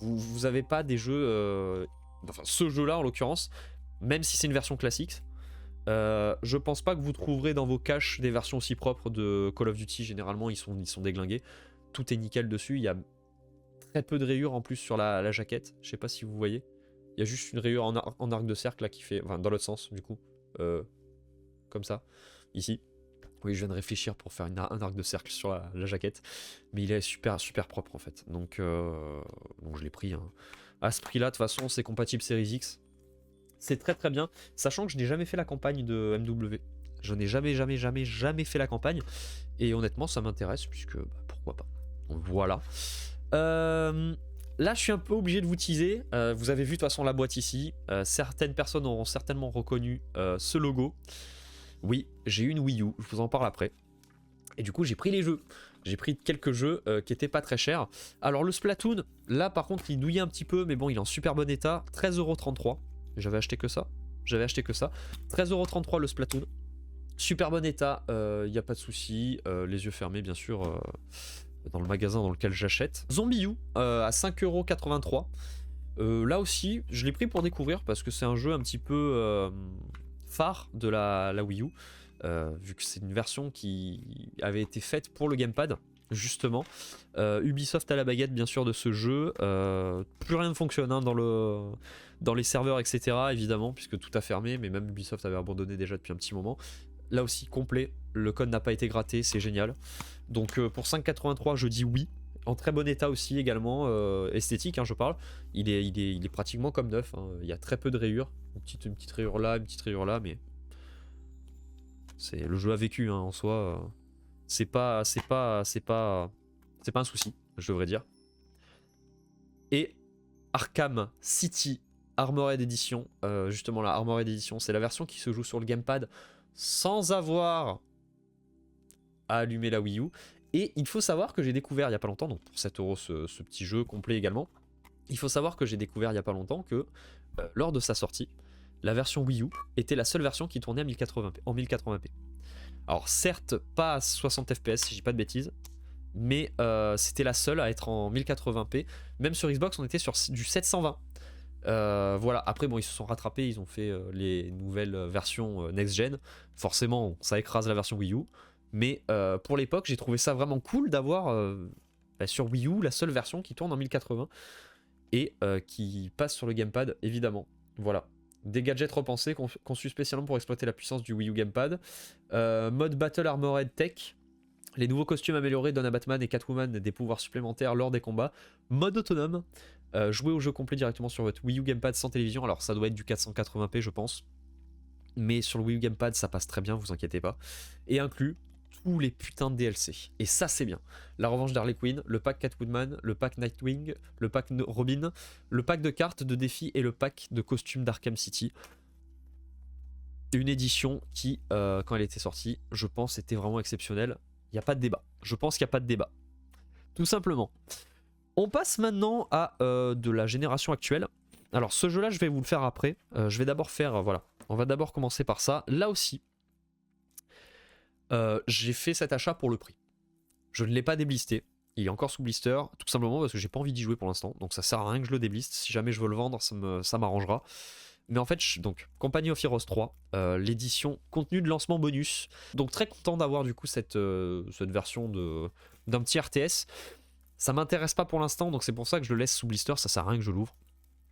[SPEAKER 1] Vous avez pas des jeux... Enfin ce jeu là en l'occurrence, même si c'est une version classique, je pense pas que vous trouverez dans vos caches des versions aussi propres de Call of Duty. Généralement ils sont déglingués. Tout est nickel dessus. Il y a très peu de rayures en plus sur la jaquette. Je sais pas si vous voyez. Il y a juste une rayure en arc de cercle là qui fait... Enfin dans l'autre sens du coup. Comme ça. Ici. Oui, je viens de réfléchir pour faire un arc de cercle sur la jaquette. Mais il est super, super propre en fait. Donc je l'ai pris. Hein. À ce prix-là, de toute façon, c'est compatible Series X. C'est très très bien. Sachant que je n'ai jamais fait la campagne de MW. Je n'ai jamais fait la campagne. Et honnêtement, ça m'intéresse puisque pourquoi pas. Donc voilà. Là, je suis un peu obligé de vous teaser. Vous avez vu de toute façon la boîte ici. Certaines personnes auront certainement reconnu ce logo. Oui, j'ai eu une Wii U, je vous en parle après. Et du coup, j'ai pris les jeux. J'ai pris quelques jeux qui étaient pas très chers. Alors, le Splatoon, là par contre, il douillait un petit peu, mais bon, il est en super bon état. 13,33€. J'avais acheté que ça. 13,33€ le Splatoon. Super bon état, il n'y a pas de souci. Les yeux fermés, bien sûr, dans le magasin dans lequel j'achète. Zombie U à 5,83€. Là aussi, je l'ai pris pour découvrir parce que c'est un jeu un petit peu phare de la Wii U, vu que c'est une version qui avait été faite pour le gamepad justement. Ubisoft à la baguette bien sûr de ce jeu. Plus rien ne fonctionne hein, dans les serveurs etc évidemment puisque tout a fermé, mais même Ubisoft avait abandonné déjà depuis un petit moment. Là aussi complet, le code n'a pas été gratté, c'est génial. Donc pour 5,83€ je dis oui. En très bon état aussi également, esthétique hein, je parle. Il est pratiquement comme neuf hein. Il y a très peu de rayures. Une petite rayure là, une petite rayure là, mais c'est le jeu a vécu hein, en soi. C'est pas un souci, je devrais dire. Et Arkham City Armored Edition, justement la Armored Edition, c'est la version qui se joue sur le gamepad sans avoir à allumer la Wii U. Et il faut savoir que j'ai découvert il y a pas longtemps, donc pour 7€ ce petit jeu complet également, il faut savoir que j'ai découvert il y a pas longtemps que lors de sa sortie, la version Wii U était la seule version qui tournait à 1080p, en 1080p. Alors certes pas à 60 fps si je dis pas de bêtises, mais c'était la seule à être en 1080p. Même sur Xbox on était sur du 720. Voilà, après bon ils se sont rattrapés, ils ont fait les nouvelles versions next-gen. Forcément ça écrase la version Wii U. Mais pour l'époque j'ai trouvé ça vraiment cool d'avoir sur Wii U la seule version qui tourne en 1080 et qui passe sur le gamepad évidemment. Voilà. Des gadgets repensés conçus spécialement pour exploiter la puissance du Wii U Gamepad. Mode Battle Armored Tech. Les nouveaux costumes améliorés donnent à Batman et Catwoman des pouvoirs supplémentaires lors des combats. Mode autonome. Jouer au jeu complet directement sur votre Wii U Gamepad sans télévision. Alors ça doit être du 480p je pense. Mais sur le Wii U Gamepad ça passe très bien, vous inquiétez pas. Et inclus tous les putains de DLC. Et ça c'est bien. La revanche d'Harley Quinn, le pack Catwoman, le pack Nightwing, le pack Robin, le pack de cartes de défis et le pack de costumes d'Arkham City. Une édition qui, quand elle était sortie, je pense était vraiment exceptionnelle. Il n'y a pas de débat. Je pense qu'il n'y a pas de débat. Tout simplement. On passe maintenant à de la génération actuelle. Alors ce jeu là je vais vous le faire après. Je vais d'abord faire voilà On va d'abord commencer par ça. Là aussi, j'ai fait cet achat pour le prix. Je ne l'ai pas déblisté. Il est encore sous blister, tout simplement parce que j'ai pas envie d'y jouer pour l'instant. Donc ça sert à rien que je le débliste. Si jamais je veux le vendre, ça m'arrangera. Mais en fait, donc, Company of Heroes 3, l'édition contenu de lancement bonus. Donc très content d'avoir du coup cette version d'un petit RTS. Ça m'intéresse pas pour l'instant, donc c'est pour ça que je le laisse sous blister, ça sert à rien que je l'ouvre.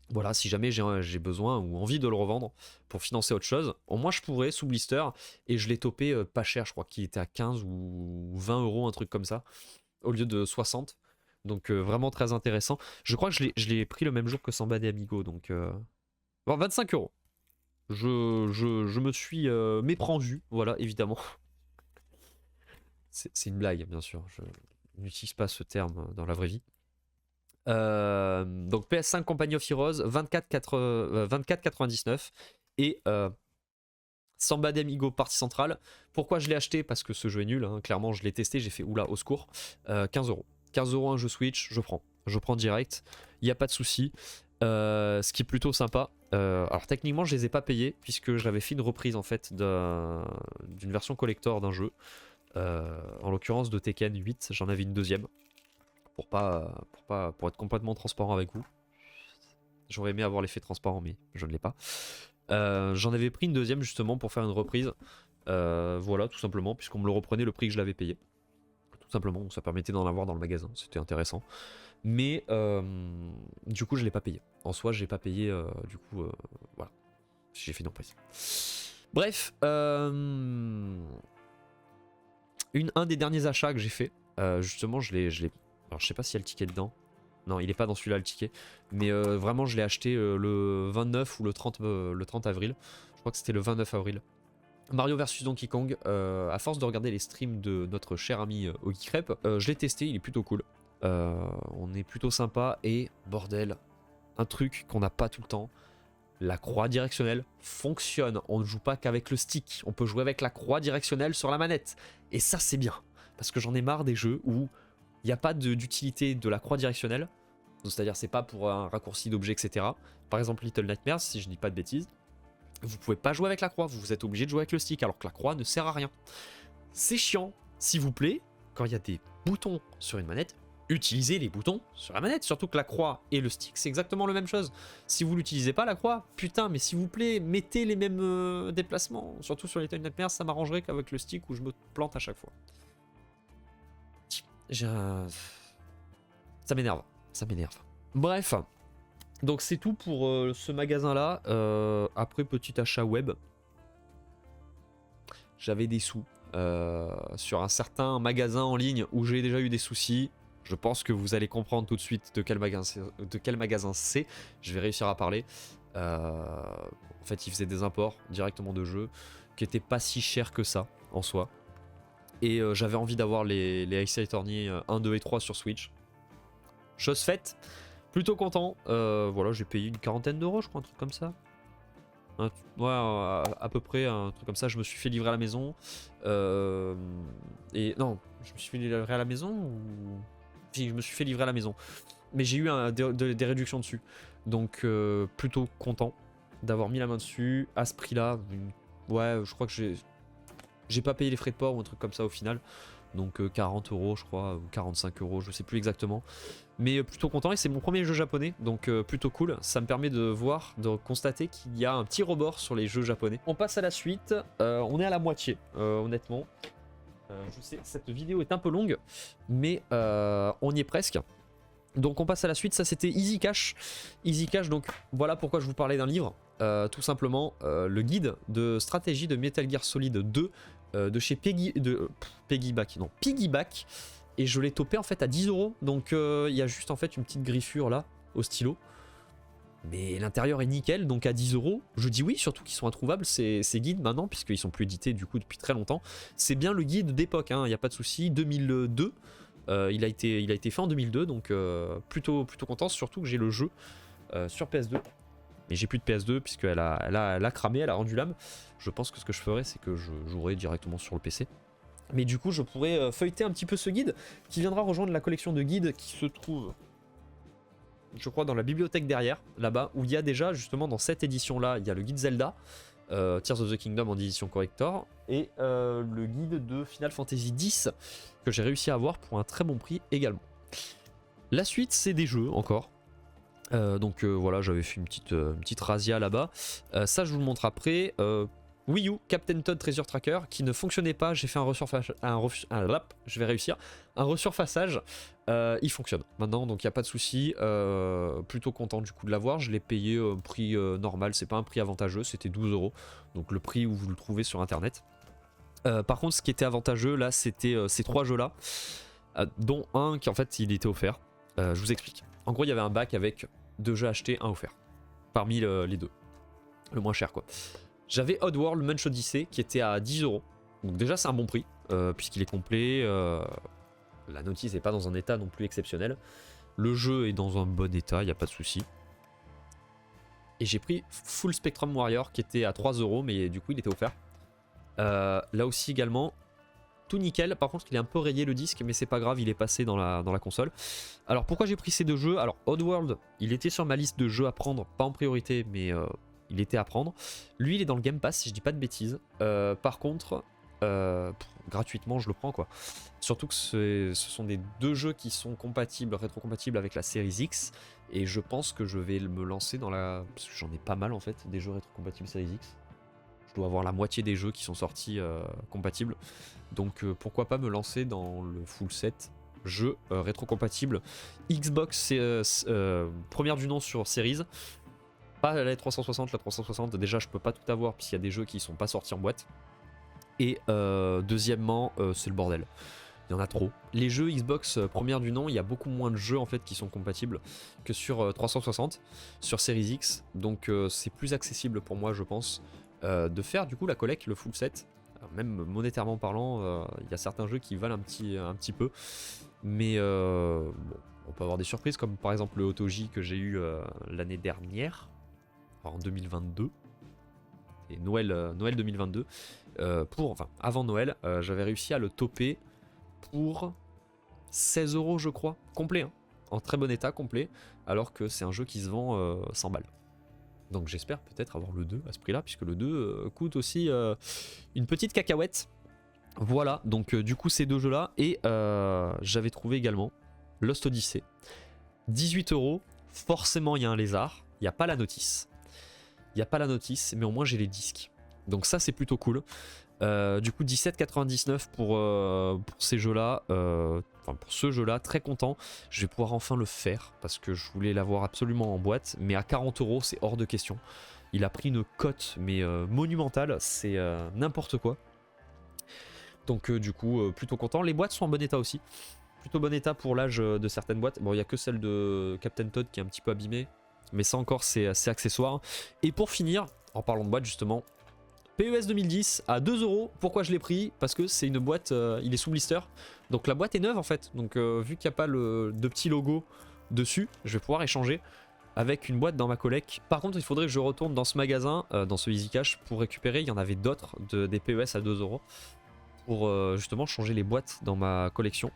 [SPEAKER 1] Voilà, si jamais j'ai besoin ou envie de le revendre pour financer autre chose, au moins je pourrais sous blister, et je l'ai topé pas cher, je crois qu'il était à 15 ou 20 euros, un truc comme ça, au lieu de 60. Donc vraiment très intéressant. Je crois que je l'ai pris le même jour que Samba de Amigo, donc... Bon, 25 euros. Je me suis méprendus, voilà, évidemment. C'est une blague, bien sûr. Je n'utilise pas ce terme dans la vraie vie. Donc PS5 Company of Heroes, 24,99 et Samba d'Amigo partie centrale. Pourquoi je l'ai acheté? Parce que ce jeu est nul, hein. Clairement je l'ai testé, j'ai fait oula au secours. 15 euros. 15 euros un jeu Switch, je prends direct, il n'y a pas de souci. Ce qui est plutôt sympa. Alors techniquement je les ai pas payés puisque j'avais fait une reprise en fait d'une version collector d'un jeu. En l'occurrence de Tekken 8, j'en avais une deuxième. Pour être complètement transparent avec vous. J'aurais aimé avoir l'effet transparent mais je ne l'ai pas. J'en avais pris une deuxième justement pour faire une reprise. Voilà, tout simplement, puisqu'on me le reprenait le prix que je l'avais payé. Tout simplement, ça permettait d'en avoir dans le magasin, c'était intéressant. Mais du coup je l'ai pas payé. En soi j'ai pas payé du coup voilà. J'ai fait une reprise. Bref, un des derniers achats que j'ai fait, justement je l'ai. Alors je sais pas s'il y a le ticket dedans. Non, il est pas dans celui-là le ticket. Mais vraiment je l'ai acheté le 29 ou le 30 avril. Je crois que c'était le 29 avril. Mario vs Donkey Kong, à force de regarder les streams de notre cher ami Oggy Crêpe, je l'ai testé, il est plutôt cool. On est plutôt sympa et bordel, un truc qu'on n'a pas tout le temps. La croix directionnelle fonctionne, on ne joue pas qu'avec le stick, on peut jouer avec la croix directionnelle sur la manette. Et ça c'est bien, parce que j'en ai marre des jeux où il n'y a pas d'utilité de la croix directionnelle, c'est-à-dire c'est pas pour un raccourci d'objet, etc. Par exemple Little Nightmares, si je dis pas de bêtises, vous pouvez pas jouer avec la croix, vous êtes obligé de jouer avec le stick, alors que la croix ne sert à rien. C'est chiant, s'il vous plaît, quand il y a des boutons sur une manette, utilisez les boutons sur la manette, surtout que la croix et le stick c'est exactement la même chose. Si vous l'utilisez pas la croix, putain, mais s'il vous plaît, mettez les mêmes déplacements, surtout sur Little Nightmares, ça m'arrangerait qu'avec le stick où je me plante à chaque fois. Ça m'énerve, ça m'énerve. Bref, donc c'est tout pour ce magasin-là. Après, petit achat web. J'avais des sous sur un certain magasin en ligne où j'ai déjà eu des soucis. Je pense que vous allez comprendre tout de suite de quel magasin c'est. Je vais réussir à parler. En fait, ils faisaient des imports directement de jeux qui n'étaient pas si chers que ça en soi. Et j'avais envie d'avoir les Ace Attorney 1, 2 et 3 sur Switch. Chose faite, plutôt content. Voilà, j'ai payé une quarantaine d'euros, je crois, un truc comme ça. Ouais, à peu près, un truc comme ça. Je me suis fait livrer à la maison. Et non, je me suis fait livrer à la maison ou... Si, je me suis fait livrer à la maison. Mais j'ai eu des réductions dessus. Donc, plutôt content d'avoir mis la main dessus. À ce prix-là, ouais, je crois que j'ai pas payé les frais de port ou un truc comme ça au final. Donc 40 euros je crois, ou 45 euros, je sais plus exactement. Mais plutôt content, et c'est mon premier jeu japonais, donc plutôt cool. Ça me permet de constater qu'il y a un petit rebord sur les jeux japonais. On passe à la suite, on est à la moitié, honnêtement. Je sais, cette vidéo est un peu longue, mais on y est presque. Donc on passe à la suite, ça c'était Easy Cash. Easy Cash, donc voilà pourquoi je vous parlais d'un livre. Tout simplement, le guide de stratégie de Metal Gear Solid 2 de chez Piggyback. Et je l'ai topé en fait à 10 euros. Donc il y a juste en fait une petite griffure là, au stylo. Mais l'intérieur est nickel, donc à 10 euros, je dis oui, surtout qu'ils sont introuvables ces guides maintenant, puisqu'ils sont plus édités du coup depuis très longtemps. C'est bien le guide d'époque, il n'y a pas de souci, 2002. Il a été fait en 2002, donc plutôt content, surtout que j'ai le jeu sur PS2. Mais j'ai plus de PS2 puisqu'elle a cramé, elle a rendu l'âme. Je pense que ce que je ferais, c'est que je jouerais directement sur le PC. Mais du coup, je pourrais feuilleter un petit peu ce guide qui viendra rejoindre la collection de guides qui se trouve, je crois, dans la bibliothèque derrière, là-bas, où il y a déjà, justement, dans cette édition-là, il y a le guide Zelda. Tears of the Kingdom en édition corrector, et le guide de Final Fantasy X que j'ai réussi à avoir pour un très bon prix également. La suite, c'est des jeux encore. Donc voilà, j'avais fait une petite razzia là-bas. Ça, je vous le montre après. Wii U, Captain Toad Treasure Tracker, qui ne fonctionnait pas. J'ai fait je vais réussir. Un resurfaçage. Il fonctionne maintenant, donc il n'y a pas de souci. Plutôt content du coup de l'avoir. Je l'ai payé prix normal, c'est pas un prix avantageux, c'était 12 €. Donc le prix où vous le trouvez sur internet. Par contre, ce qui était avantageux là, c'était ces 3 jeux là, dont un qui en fait il était offert. Je vous explique. En gros, il y avait un bac avec 2 jeux achetés, un offert. Parmi les 2. Le moins cher quoi. J'avais Oddworld Munch Odyssey qui était à 10 €. Donc déjà c'est un bon prix, puisqu'il est complet. La notice n'est pas dans un état non plus exceptionnel. Le jeu est dans un bon état, il n'y a pas de souci. Et j'ai pris Full Spectrum Warrior qui était à 3 €, mais du coup il était offert. Là aussi également, tout nickel. Par contre il est un peu rayé le disque, mais c'est pas grave, il est passé dans la console. Alors pourquoi j'ai pris ces 2 jeux? Alors Oddworld, il était sur ma liste de jeux à prendre, pas en priorité, mais il était à prendre. Lui il est dans le Game Pass si je dis pas de bêtises. Par contre... gratuitement je le prends quoi. Surtout que ce sont des 2 jeux qui sont compatibles, rétrocompatibles avec la Series X, et je pense que je vais me lancer dans la... parce que j'en ai pas mal en fait, des jeux rétrocompatibles Series X. Je dois avoir la moitié des jeux qui sont sortis compatibles, donc pourquoi pas me lancer dans le full set jeux rétrocompatibles Xbox première du nom sur Series. Pas la 360, la 360 déjà je peux pas tout avoir puisqu'il y a des jeux qui sont pas sortis en boîte. Et deuxièmement, c'est le bordel. Il y en a trop. Les jeux Xbox première du nom, il y a beaucoup moins de jeux en fait qui sont compatibles que sur 360, sur Series X. Donc c'est plus accessible pour moi, je pense, de faire du coup la collecte, le full set. Alors, même monétairement parlant, il y a certains jeux qui valent un petit peu. Mais bon, on peut avoir des surprises comme par exemple le Otoji que j'ai eu l'année dernière, en 2022. Et Noël 2022. Enfin, avant Noël, j'avais réussi à le toper pour 16 € je crois, complet, hein, en très bon état, complet, alors que c'est un jeu qui se vend 100 balles. Donc j'espère peut-être avoir le 2 à ce prix-là, puisque le 2 coûte aussi une petite cacahuète. Voilà, donc du coup ces 2 jeux-là, et j'avais trouvé également Lost Odyssey, 18 €, forcément il y a un lézard, il n'y a pas la notice. Il n'y a pas la notice, mais au moins j'ai les disques. Donc ça c'est plutôt cool. Du coup 17,99 pour ces jeux-là. Enfin pour ce jeu-là, très content. Je vais pouvoir enfin le faire parce que je voulais l'avoir absolument en boîte. Mais à 40 € c'est hors de question. Il a pris une cote mais monumentale. C'est n'importe quoi. Donc du coup plutôt content. Les boîtes sont en bon état aussi. Plutôt bon état pour l'âge de certaines boîtes. Bon il n'y a que celle de Captain Toad qui est un petit peu abîmée. Mais ça encore c'est accessoire. Et pour finir, en parlant de boîte justement, PES 2010 à 2 €. Pourquoi je l'ai pris? Parce que c'est une boîte, il est sous blister. Donc la boîte est neuve en fait. Donc vu qu'il n'y a pas de petit logo dessus, je vais pouvoir échanger avec une boîte dans ma collecte. Par contre il faudrait que je retourne dans ce magasin, dans ce Easy Cash, pour récupérer. Il y en avait d'autres, des PES à 2 €. Pour justement changer les boîtes dans ma collection.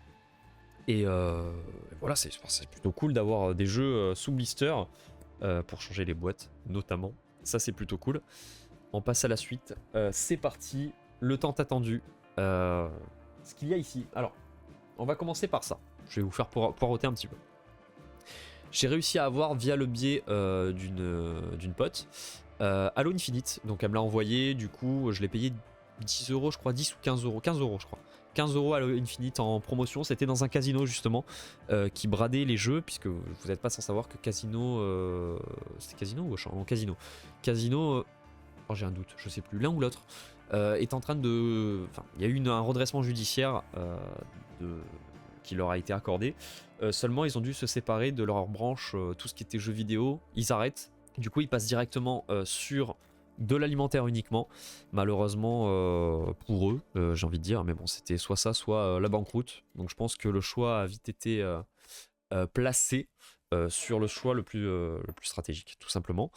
[SPEAKER 1] Et voilà, c'est plutôt cool d'avoir des jeux sous blister. Pour changer les boîtes notamment, ça c'est plutôt cool. On passe à la suite, c'est parti, le temps attendu, ce qu'il y a ici. Alors on va commencer par ça, je vais vous faire poireauter un petit peu. J'ai réussi à avoir via le biais d'une pote Halo Infinite, donc elle me l'a envoyé, du coup je l'ai payé 10 € je crois, 10 ou 15 €, 15 € je crois. 15 € Halo Infinite en promotion, c'était dans un casino justement qui bradait les jeux, puisque vous n'êtes pas sans savoir que Casino... c'était Casino ou Auchan? Non, Casino. Casino, oh, j'ai un doute, je sais plus, l'un ou l'autre, est en train de... Enfin, il y a eu un redressement judiciaire qui leur a été accordé. Seulement, ils ont dû se séparer de leur branche, tout ce qui était jeux vidéo, ils arrêtent. Du coup, ils passent directement sur de l'alimentaire uniquement, malheureusement pour eux, j'ai envie de dire, mais bon, c'était soit ça, soit la banqueroute. Donc je pense que le choix a vite été placé sur le choix le plus stratégique, tout simplement.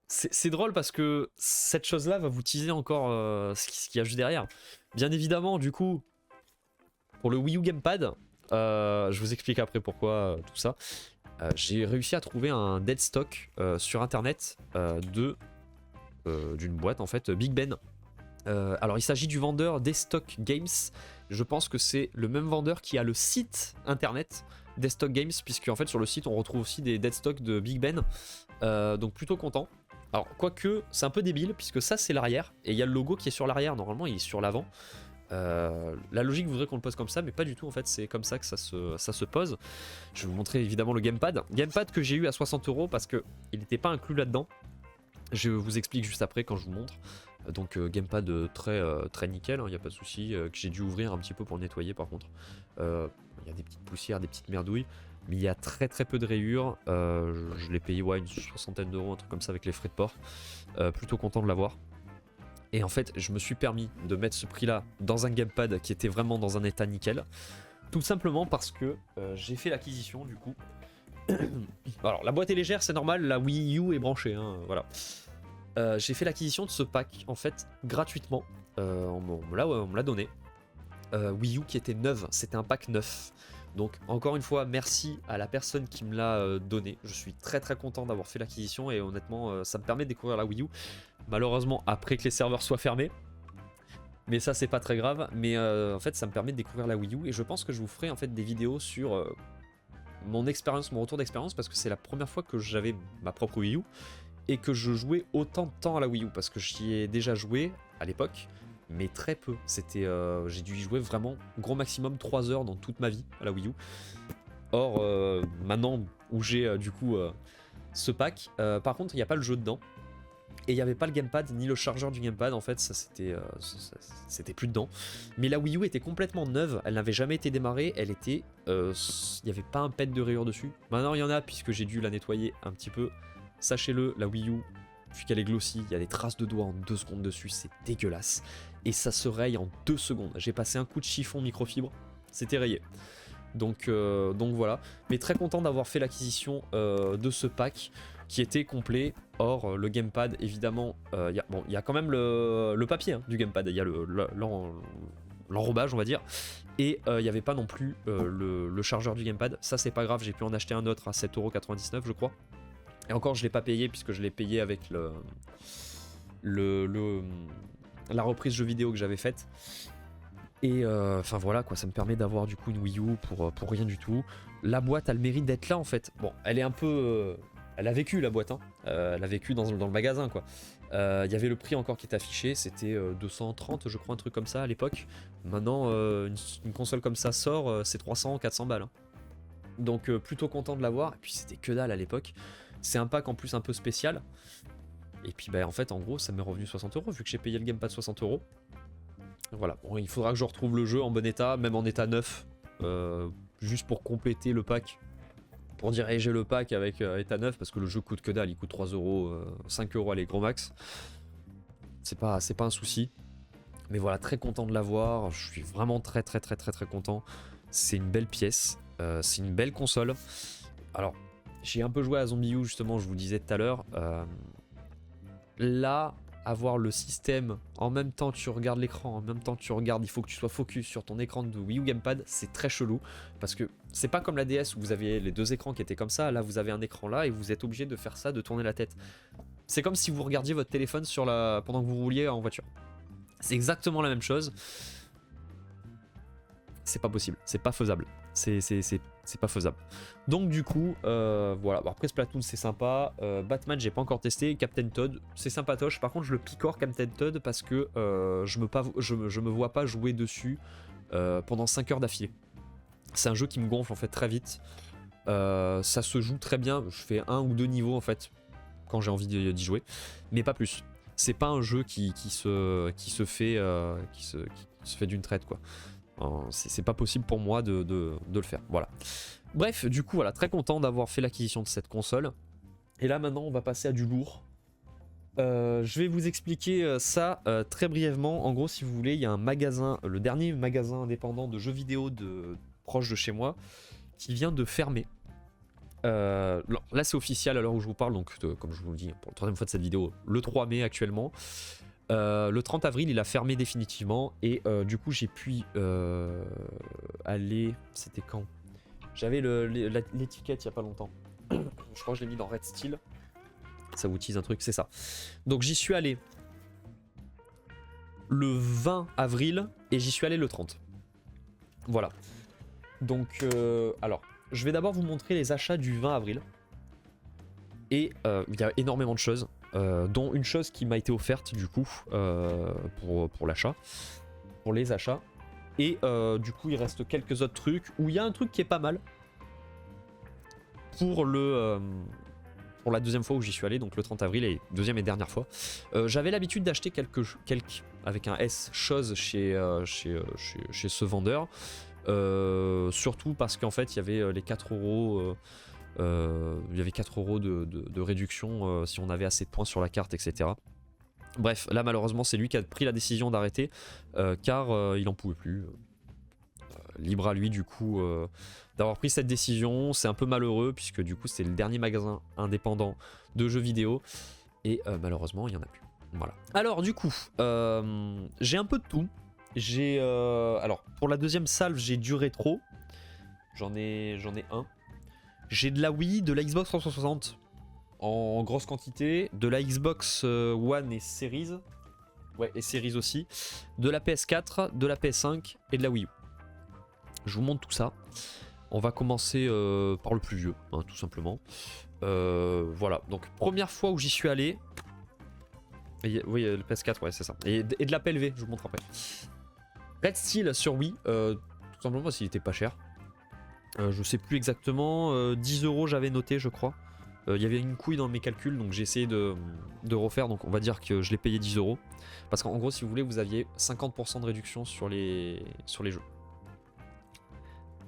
[SPEAKER 1] C'est drôle parce que cette chose-là va vous teaser encore ce qu'il y a juste derrière. Bien évidemment, du coup, pour le Wii U Gamepad, je vous explique après pourquoi tout ça. j'ai réussi à trouver un dead stock sur internet d'une boîte en fait, Big Ben. Alors il s'agit du vendeur Destock Games. Je pense que c'est le même vendeur qui a le site internet Destock Games, puisque en fait sur le site on retrouve aussi des dead stock de Big Ben. Donc plutôt content. Alors quoique c'est un peu débile puisque ça c'est l'arrière et il y a le logo qui est sur l'arrière, normalement il est sur l'avant. La logique voudrait qu'on le pose comme ça, mais pas du tout en fait, c'est comme ça que ça se pose. Je vais vous montrer évidemment le gamepad. Gamepad que j'ai eu à 60 € parce qu'il n'était pas inclus là-dedans. Je vous explique juste après quand je vous montre. Donc gamepad très nickel, il n'y a pas de souci, que j'ai dû ouvrir un petit peu pour le nettoyer par contre. Il y a des petites poussières, des petites merdouilles, mais il y a très peu de rayures. Je l'ai payé une 60aine d'euros, un truc comme ça avec les frais de port. Plutôt content de l'avoir. Et en fait, je me suis permis de mettre ce prix-là dans un gamepad qui était vraiment dans un état nickel. Tout simplement parce que j'ai fait l'acquisition du coup. Alors la boîte est légère, c'est normal, la Wii U est branchée, hein, voilà. J'ai fait l'acquisition de ce pack en fait gratuitement. On me l'a donné. Wii U qui était neuve, c'était un pack neuf. Donc encore une fois, merci à la personne qui me l'a donné. Je suis très content d'avoir fait l'acquisition et honnêtement, ça me permet de découvrir la Wii U. Malheureusement, après que les serveurs soient fermés. Mais ça, c'est pas très grave. Mais en fait, ça me permet de découvrir la Wii U. Et je pense que je vous ferai en fait des vidéos sur mon expérience, mon retour d'expérience, parce que c'est la première fois que j'avais ma propre Wii U et que je jouais autant de temps à la Wii U, parce que j'y ai déjà joué à l'époque, mais très peu. C'était, j'ai dû y jouer vraiment gros maximum 3 heures dans toute ma vie à la Wii U. Or, maintenant où j'ai du coup ce pack, par contre, il n'y a pas le jeu dedans. Et il n'y avait pas le gamepad ni le chargeur du gamepad, en fait, ça c'était plus dedans. Mais la Wii U était complètement neuve, elle n'avait jamais été démarrée, elle était, il n'y avait pas un pet de rayures dessus. Maintenant il y en a puisque j'ai dû la nettoyer un petit peu. Sachez-le, la Wii U, vu qu'elle est glossy, il y a des traces de doigts en 2 secondes dessus, c'est dégueulasse. Et ça se raye en 2 secondes. J'ai passé un coup de chiffon microfibre, c'était rayé. Donc voilà, mais très content d'avoir fait l'acquisition de ce pack qui était complet. Or le gamepad évidemment, il y a quand même le papier du gamepad, il y a l'enrobage on va dire, et il n'y avait pas non plus le chargeur du gamepad. Ça c'est pas grave, j'ai pu en acheter un autre à 7,99 € je crois. Et encore je l'ai pas payé puisque je l'ai payé avec la reprise jeu vidéo que j'avais faite. Et enfin voilà quoi, ça me permet d'avoir du coup une Wii U pour rien du tout. La boîte a le mérite d'être là en fait. Bon, elle est un peu... elle a vécu la boîte, hein. Elle a vécu dans le magasin quoi. Il y avait le prix encore qui était affiché, c'était 230 je crois, un truc comme ça à l'époque. Maintenant une console comme ça sort, c'est 300-400 balles. Hein. Donc plutôt content de l'avoir, et puis c'était que dalle à l'époque. C'est un pack en plus un peu spécial. Et puis bah en fait en gros ça m'est revenu 60 € vu que j'ai payé le gamepad 60 €. Voilà, bon, il faudra que je retrouve le jeu en bon état, même en état neuf, juste pour compléter le pack. Pour dire, hey, j'ai le pack avec état neuf, parce que le jeu coûte que dalle, il coûte 3 €, 5 € allez, gros max. C'est pas un souci. Mais voilà, très content de l'avoir, je suis vraiment très content. C'est une belle pièce, c'est une belle console. Alors, j'ai un peu joué à Zombie U justement, je vous disais tout à l'heure. Là, avoir le système en même temps que tu regardes l'écran, en même temps que tu regardes, il faut que tu sois focus sur ton écran de Wii U Gamepad, c'est très chelou parce que c'est pas comme la DS où vous aviez les deux écrans qui étaient comme ça. Là vous avez un écran là et vous êtes obligé de faire ça, de tourner la tête. C'est comme si vous regardiez votre téléphone pendant que vous rouliez en voiture. C'est exactement la même chose. C'est pas possible, c'est pas faisable. C'est pas faisable. Donc du coup, voilà. Bon, après Splatoon c'est sympa. Batman j'ai pas encore testé. Captain Toad c'est sympatoche. Par contre je le picore Captain Toad parce que je me vois pas jouer dessus pendant 5 heures d'affilée. C'est un jeu qui me gonfle en fait très vite. Ça se joue très bien. Je fais 1 ou 2 niveaux en fait quand j'ai envie d'y jouer, mais pas plus. C'est pas un jeu qui se fait d'une traite quoi. C'est pas possible pour moi de le faire, voilà. Bref, du coup, voilà, très content d'avoir fait l'acquisition de cette console. Et là, maintenant, on va passer à du lourd. Je vais vous expliquer ça très brièvement. En gros, si vous voulez, il y a un magasin, le dernier magasin indépendant de jeux vidéo proche de chez moi, qui vient de fermer. Là, c'est officiel à l'heure où je vous parle, donc comme je vous le dis, pour la 3e fois de cette vidéo, le 3 mai actuellement. Le 30 avril il a fermé définitivement et du coup j'ai pu aller, c'était quand? J'avais l'étiquette il y a pas longtemps. Je crois que je l'ai mis dans Red Steel. Ça vous tease un truc, c'est ça. Donc j'y suis allé le 20 avril et j'y suis allé le 30. Voilà. Donc, alors, je vais d'abord vous montrer les achats du 20 avril. Et il y a énormément de choses, dont une chose qui m'a été offerte du coup pour l'achat, pour les achats. Et du coup, il reste quelques autres trucs où il y a un truc qui est pas mal pour pour la deuxième fois où j'y suis allé, donc le 30 avril et deuxième et dernière fois. J'avais l'habitude d'acheter quelques avec un S choses chez ce vendeur. Surtout parce qu'en fait il y avait les 4 euros, il y avait 4 euros de réduction si on avait assez de points sur la carte, etc. Bref, là malheureusement c'est lui qui a pris la décision d'arrêter car il en pouvait plus. Libre à lui du coup d'avoir pris cette décision. C'est un peu malheureux puisque du coup c'est le dernier magasin indépendant de jeux vidéo et malheureusement il n'y en a plus. Voilà. Alors du coup j'ai un peu de tout. J'ai alors pour la deuxième salve j'ai du rétro. J'en ai un. J'ai de la Wii, de la Xbox 360 en grosse quantité, de la Xbox One et Series. Ouais, et Series aussi. De la PS4, de la PS5 et de la Wii U. Je vous montre tout ça. On va commencer par le plus vieux, hein, tout simplement. Voilà, donc première fois où j'y suis allé. Oui, le PS4, ouais, c'est ça. Et de la PLV, je vous montre après. Red Steel sur Wii, tout simplement parce qu'il était pas cher. Je sais plus exactement, 10 euros j'avais noté, je crois. Il y avait une couille dans mes calculs, donc j'ai essayé de refaire. Donc on va dire que je l'ai payé 10 euros. Parce qu'en gros, si vous voulez, vous aviez 50% de réduction sur les jeux.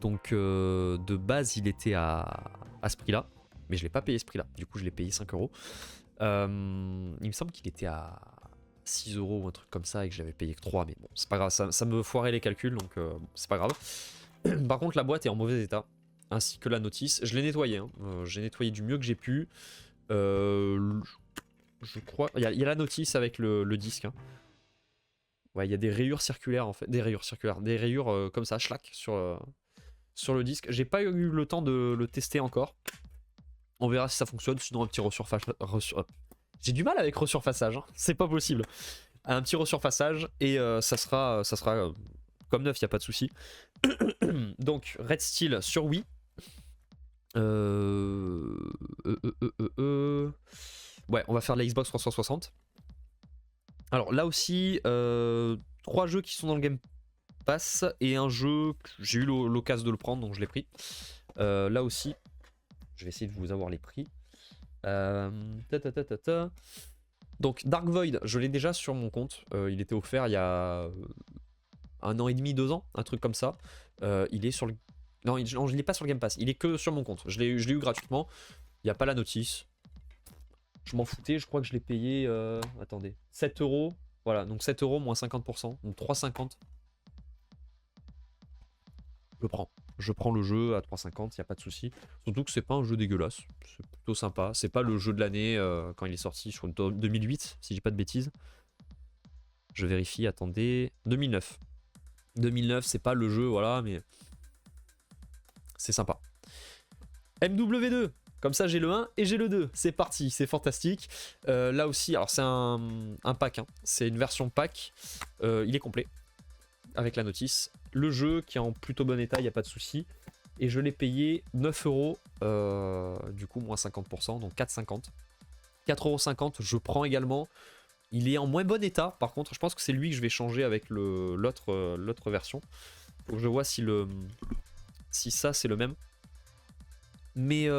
[SPEAKER 1] Donc de base, il était à ce prix-là. Mais je l'ai pas payé ce prix-là. Du coup, je l'ai payé 5 euros. Il me semble qu'il était à 6 euros ou un truc comme ça et que j'avais payé que 3. Mais bon, c'est pas grave. Ça me foirait les calculs, donc c'est pas grave. Par contre, la boîte est en mauvais état. Ainsi que la notice. Je l'ai nettoyé. Hein. J'ai nettoyé du mieux que j'ai pu. Je crois. Il y a la notice avec le disque. Hein. Ouais, il y a des rayures circulaires en fait. Des rayures circulaires. Des rayures comme ça, schlac, sur le disque. J'ai pas eu le temps de le tester encore. On verra si ça fonctionne. Sinon, un petit resurfaçage. J'ai du mal avec resurfaçage. Hein. C'est pas possible. Un petit resurfaçage et ça sera comme neuf, il n'y a pas de souci. Donc, Red Steel sur Wii. Ouais, on va faire la Xbox 360. Alors là aussi, 3 jeux qui sont dans le Game Pass et un jeu que j'ai eu l'occasion de le prendre, donc je l'ai pris. Là aussi, je vais essayer de vous avoir les prix. Donc Dark Void, je l'ai déjà sur mon compte. Il était offert il y a 1 an et demi, 2 ans, un truc comme ça. Il est sur le... Non, je l'ai pas sur le Game Pass, il est que sur mon compte. Je l'ai eu gratuitement. Il n'y a pas la notice. Je m'en foutais, je crois que je l'ai payé. Attendez, 7 euros. Voilà, donc 7 euros moins 50%, donc 3,50. Je prends le jeu à 3,50, il n'y a pas de souci. Surtout que c'est pas un jeu dégueulasse, c'est plutôt sympa. C'est pas le jeu de l'année quand il est sorti, je crois 2008, si je dis pas de bêtises. Je vérifie, attendez. 2009. 2009, c'est pas le jeu, voilà, mais c'est sympa. MW2, comme ça j'ai le 1 et j'ai le 2. C'est parti, c'est fantastique. Là aussi, alors c'est un pack, hein. C'est une version pack. Il est complet avec la notice. Le jeu qui est en plutôt bon état, il n'y a pas de souci. Et je l'ai payé 9 euros, du coup moins 50%, donc 4,50. 4,50 €, je prends également. Il est en moins bon état, par contre, je pense que c'est lui que je vais changer avec l'autre version. Faut que je vois si ça c'est le même. Mais il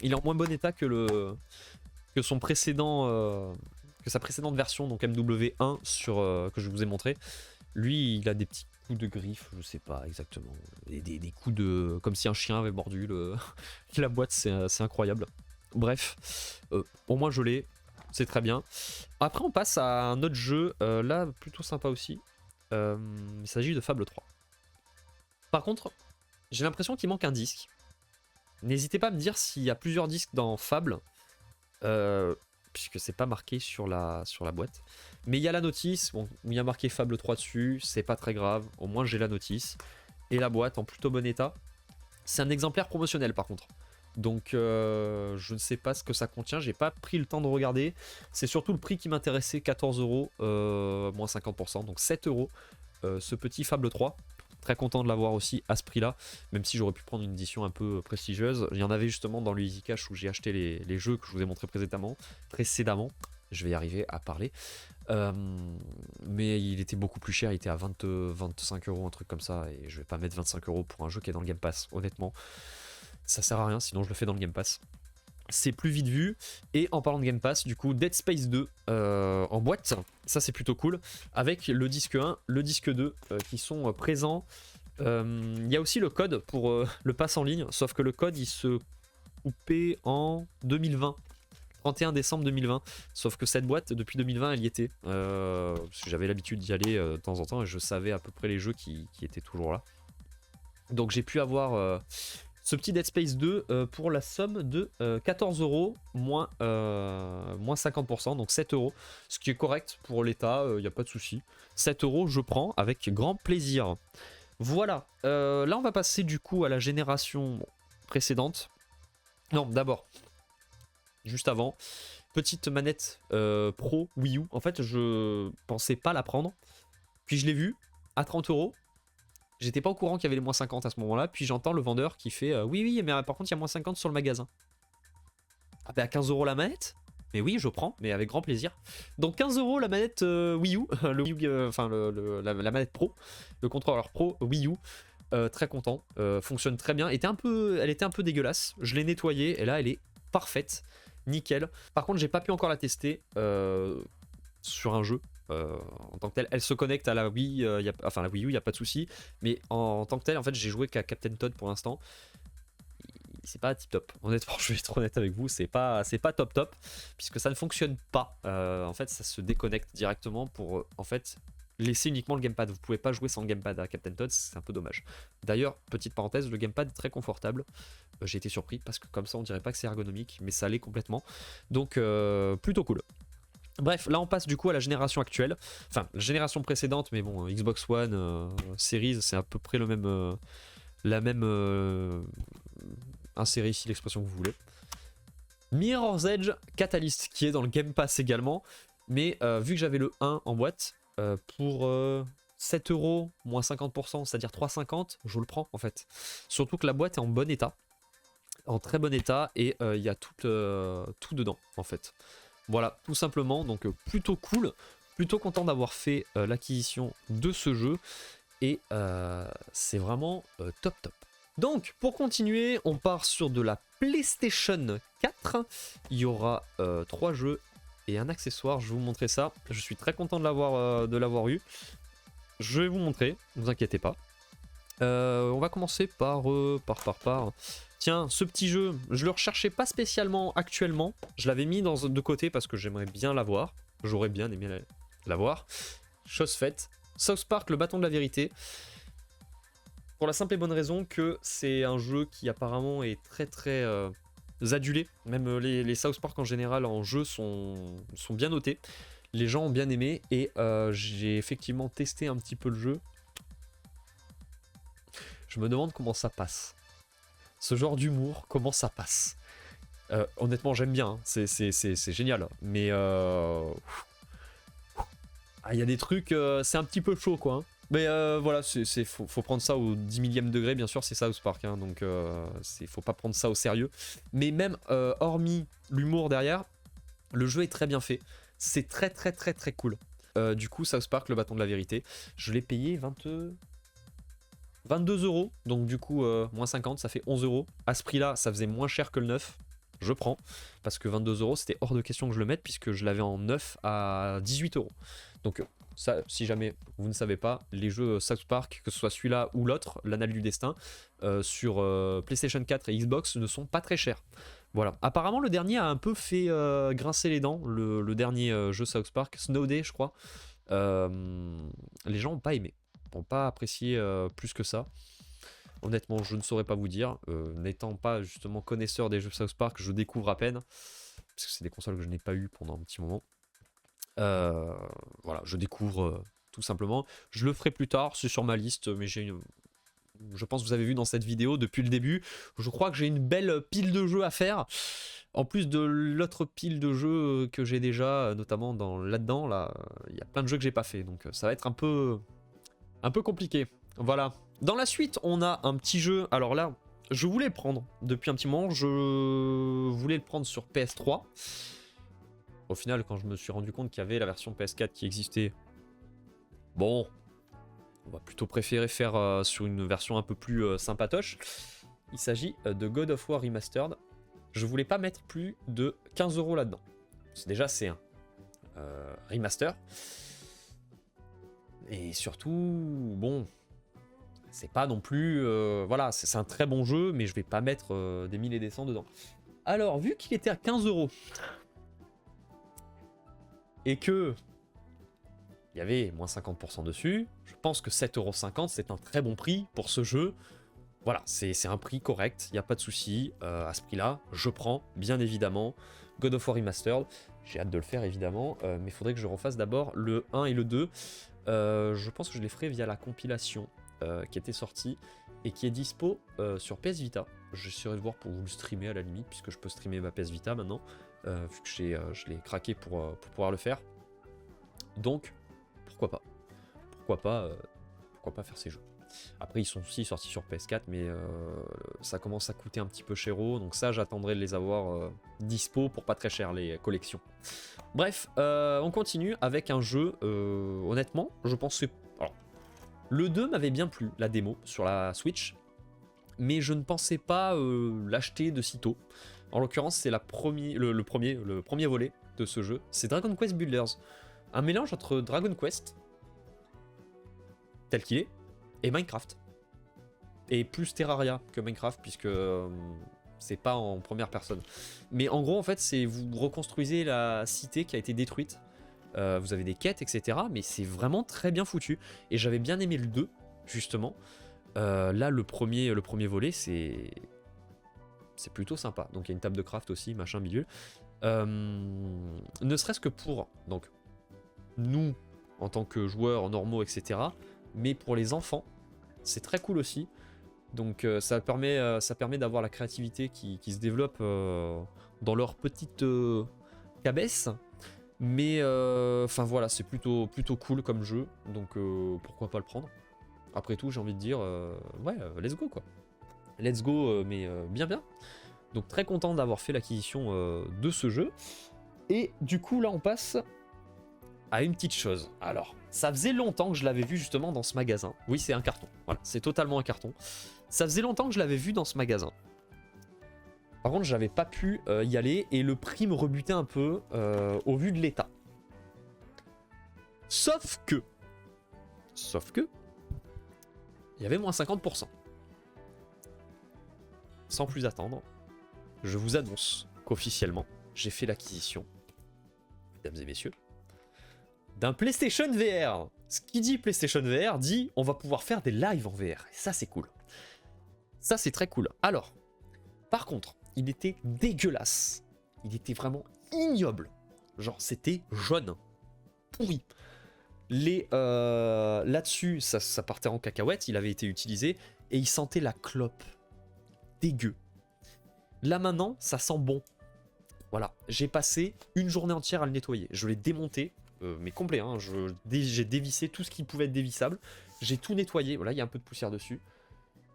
[SPEAKER 1] est en moins bon état que son précédent, que sa précédente version, donc MW1 que je vous ai montré. Lui, il a des petits coups de griffe, je sais pas exactement, des coups de, comme si un chien avait mordu la boîte, c'est incroyable. Bref, au moins je l'ai, c'est très bien. Après, on passe à un autre jeu, là plutôt sympa aussi. Il s'agit de Fable 3. Par contre, j'ai l'impression qu'il manque un disque. N'hésitez pas à me dire s'il y a plusieurs disques dans Fable, puisque c'est pas marqué sur la boîte. Mais il y a la notice, bon, il y a marqué Fable 3 dessus, c'est pas très grave, au moins j'ai la notice. Et la boîte en plutôt bon état. C'est un exemplaire promotionnel par contre. Donc je ne sais pas ce que ça contient, j'ai pas pris le temps de regarder. C'est surtout le prix qui m'intéressait, 14 euros, moins 50%, donc 7 euros. Ce petit Fable 3. Très content de l'avoir aussi à ce prix-là, même si j'aurais pu prendre une édition un peu prestigieuse. Il y en avait justement dans le Easy Cash où j'ai acheté les jeux que je vous ai montré précédemment. Je vais y arriver à parler. Mais il était beaucoup plus cher, il était à 25 euros, un truc comme ça, et je vais pas mettre 25 euros pour un jeu qui est dans le Game Pass, honnêtement. Ça sert à rien, sinon je le fais dans le Game Pass. C'est plus vite vu. Et en parlant de Game Pass, du coup, Dead Space 2 en boîte, ça c'est plutôt cool, avec le disque 1, le disque 2 qui sont présents. Il y a aussi le code pour le pass en ligne, sauf que le code il se coupait en 2020. 31 décembre 2020, sauf que cette boîte depuis 2020 elle y était, parce que j'avais l'habitude d'y aller de temps en temps et je savais à peu près les jeux qui étaient toujours là. Donc j'ai pu avoir ce petit Dead Space 2 pour la somme de 14 euros moins 50%, donc 7 euros, ce qui est correct pour l'état, il n'y a pas de souci. 7 euros, je prends avec grand plaisir. Voilà, là on va passer du coup à la génération précédente. Non, d'abord, juste avant, petite manette Pro Wii U. En fait, je pensais pas la prendre, puis je l'ai vue à 30 euros. J'étais pas au courant qu'il y avait les moins 50 à ce moment-là, puis j'entends le vendeur qui fait oui, oui, mais par contre, il y a moins 50 sur le magasin. Ah, bah à 15 euros la manette? Mais oui, je prends, mais avec grand plaisir. Donc 15 euros la manette Wii U, le Wii U, enfin la manette Pro, le contrôleur Pro Wii U. Très content, fonctionne très bien. Elle était un peu dégueulasse. Je l'ai nettoyée et là, elle est parfaite, nickel. Par contre, j'ai pas pu encore la tester sur un jeu. En tant que tel, elle se connecte à la Wii, enfin la Wii U, il n'y a pas de souci. Mais en tant que tel, en fait, j'ai joué qu'à Captain Todd pour l'instant. C'est pas tip top. Honnêtement, je vais être honnête avec vous, c'est pas top top, puisque ça ne fonctionne pas. En fait, ça se déconnecte directement pour en fait laisser uniquement le gamepad. Vous pouvez pas jouer sans gamepad à Captain Todd, c'est un peu dommage. D'ailleurs, petite parenthèse, le gamepad est très confortable. J'ai été surpris parce que comme ça, on dirait pas que c'est ergonomique, mais ça l'est complètement. Donc, plutôt cool. Bref, là on passe du coup à la génération actuelle, enfin la génération précédente, mais bon, Xbox One, Series, c'est à peu près le même, la même, insérez ici l'expression que vous voulez. Mirror's Edge Catalyst, qui est dans le Game Pass également, mais vu que j'avais le 1 en boîte, pour 7 euros moins 50%, c'est-à-dire 3,50, je le prends en fait. Surtout que la boîte est en bon état, en très bon état, et il y a tout dedans en fait. Voilà, tout simplement, donc plutôt cool, plutôt content d'avoir fait l'acquisition de ce jeu, et c'est vraiment top top. Donc, pour continuer, on part sur de la PlayStation 4, il y aura 3 jeux et un accessoire, je vais vous montrer ça, je suis très content de l'avoir eu, je vais vous montrer, ne vous inquiétez pas. On va commencer par. Tiens, ce petit jeu, je le recherchais pas spécialement actuellement. Je l'avais mis de côté parce que j'aimerais bien l'avoir. J'aurais bien aimé l'avoir. Chose faite. South Park, le bâton de la vérité. Pour la simple et bonne raison que c'est un jeu qui apparemment est très très adulé. Même les South Park en général en jeu sont bien notés. Les gens ont bien aimé et j'ai effectivement testé un petit peu le jeu. Je me demande comment ça passe. Ce genre d'humour, comment ça passe. Honnêtement, j'aime bien, hein. C'est génial. Mais il y a des trucs, c'est un petit peu chaud, quoi. Hein. Mais voilà, faut prendre ça au 10 millième degré, bien sûr, c'est South Park. Hein, donc, faut pas prendre ça au sérieux. Mais même, hormis l'humour derrière, le jeu est très bien fait. C'est très, très, très, très cool. Du coup, South Park, le bâton de la vérité, je l'ai payé 22 euros, donc du coup moins 50, ça fait 11 euros. À ce prix-là, ça faisait moins cher que le neuf. Je prends, parce que 22 euros, c'était hors de question que je le mette, puisque je l'avais en neuf à 18 euros. Donc ça, si jamais vous ne savez pas, les jeux South Park, que ce soit celui-là ou l'autre, l'Anal du Destin, sur PlayStation 4 et Xbox ne sont pas très chers. Voilà. Apparemment, le dernier a un peu fait grincer les dents, le dernier jeu South Park, Snow Day, je crois. Les gens n'ont pas aimé. Pas apprécié plus que ça. Honnêtement, je ne saurais pas vous dire. N'étant pas justement connaisseur des jeux South Park, je découvre à peine. Parce que c'est des consoles que je n'ai pas eues pendant un petit moment. Voilà, je découvre tout simplement. Je le ferai plus tard, c'est sur ma liste, mais j'ai je pense que vous avez vu dans cette vidéo depuis le début, je crois que j'ai une belle pile de jeux à faire. En plus de l'autre pile de jeux que j'ai déjà, notamment là-dedans, là, il y a plein de jeux que j'ai pas fait, donc ça va être un peu compliqué. Voilà. Dans la suite, on a un petit jeu. Alors là, je voulais le prendre depuis un petit moment. Je voulais le prendre sur PS3. Au final, quand je me suis rendu compte qu'il y avait la version PS4 qui existait, bon, on va plutôt préférer faire sur une version un peu plus sympatoche. Il s'agit de God of War Remastered. Je voulais pas mettre plus de 15 € là-dedans. Déjà, c'est un remaster. Et surtout, bon, c'est pas non plus... voilà, c'est un très bon jeu, mais je vais pas mettre des 1000 et des cents dedans. Alors, vu qu'il était à 15 €, et que il y avait moins 50% dessus, je pense que 7,50 €, c'est un très bon prix pour ce jeu. Voilà, c'est un prix correct, il n'y a pas de souci. À ce prix-là, je prends, bien évidemment, God of War Remastered. J'ai hâte de le faire, évidemment, mais il faudrait que je refasse d'abord le 1 et le 2. Je pense que je les ferai via la compilation qui était sortie et qui est dispo sur PS Vita. J'essaierai de voir pour vous le streamer à la limite, puisque je peux streamer ma PS Vita maintenant, vu que je l'ai craqué pour pouvoir le faire. Donc, pourquoi pas. Pourquoi pas faire ces jeux. Après, ils sont aussi sortis sur PS4, mais ça commence à coûter un petit peu chéro, donc ça, j'attendrai de les avoir dispo pour pas très cher, les collections. Bref, on continue avec un jeu, honnêtement, je pense que... Alors, le 2 m'avait bien plu, la démo, sur la Switch, mais je ne pensais pas l'acheter de sitôt. En l'occurrence, c'est le premier volet de ce jeu, c'est Dragon Quest Builders. Un mélange entre Dragon Quest, tel qu'il est, et Minecraft. Et plus Terraria que Minecraft, puisque c'est pas en première personne. Mais en gros, en fait, c'est vous reconstruisez la cité qui a été détruite. Vous avez des quêtes, etc. Mais c'est vraiment très bien foutu. Et j'avais bien aimé le 2, justement. Là, le premier volet, c'est plutôt sympa. Donc il y a une table de craft aussi, machin bidule. Ne serait-ce que pour donc nous, en tant que joueurs normaux, etc. Mais pour les enfants, c'est très cool aussi. Donc ça permet d'avoir la créativité qui se développe dans leur petite cabesse. Mais enfin voilà, c'est plutôt cool comme jeu. Donc pourquoi pas le prendre. Après tout, j'ai envie de dire, ouais, let's go quoi. Let's go, mais bien. Donc très content d'avoir fait l'acquisition de ce jeu. Et du coup là on passe à une petite chose. Alors, ça faisait longtemps que je l'avais vu justement dans ce magasin. Oui, c'est un carton. Voilà, c'est totalement un carton. Ça faisait longtemps que je l'avais vu dans ce magasin. Par contre, j'avais pas pu y aller et le prix me rebutait un peu au vu de l'état. Sauf que, il y avait moins 50%. Sans plus attendre, je vous annonce qu'officiellement, j'ai fait l'acquisition, mesdames et messieurs, d'un PlayStation VR. Ce qui dit PlayStation VR dit on va pouvoir faire des lives en VR. Et ça c'est cool. Ça c'est très cool. Alors, par contre, il était dégueulasse. Il était vraiment ignoble. Genre c'était jaune. Pourri. Là-dessus, ça partait en cacahuète, il avait été utilisé et il sentait la clope. Dégueu. Là maintenant, ça sent bon. Voilà, j'ai passé une journée entière à le nettoyer. Je l'ai démonté. Mais complet, hein. J'ai dévissé tout ce qui pouvait être dévissable. J'ai tout nettoyé. Voilà, il y a un peu de poussière dessus.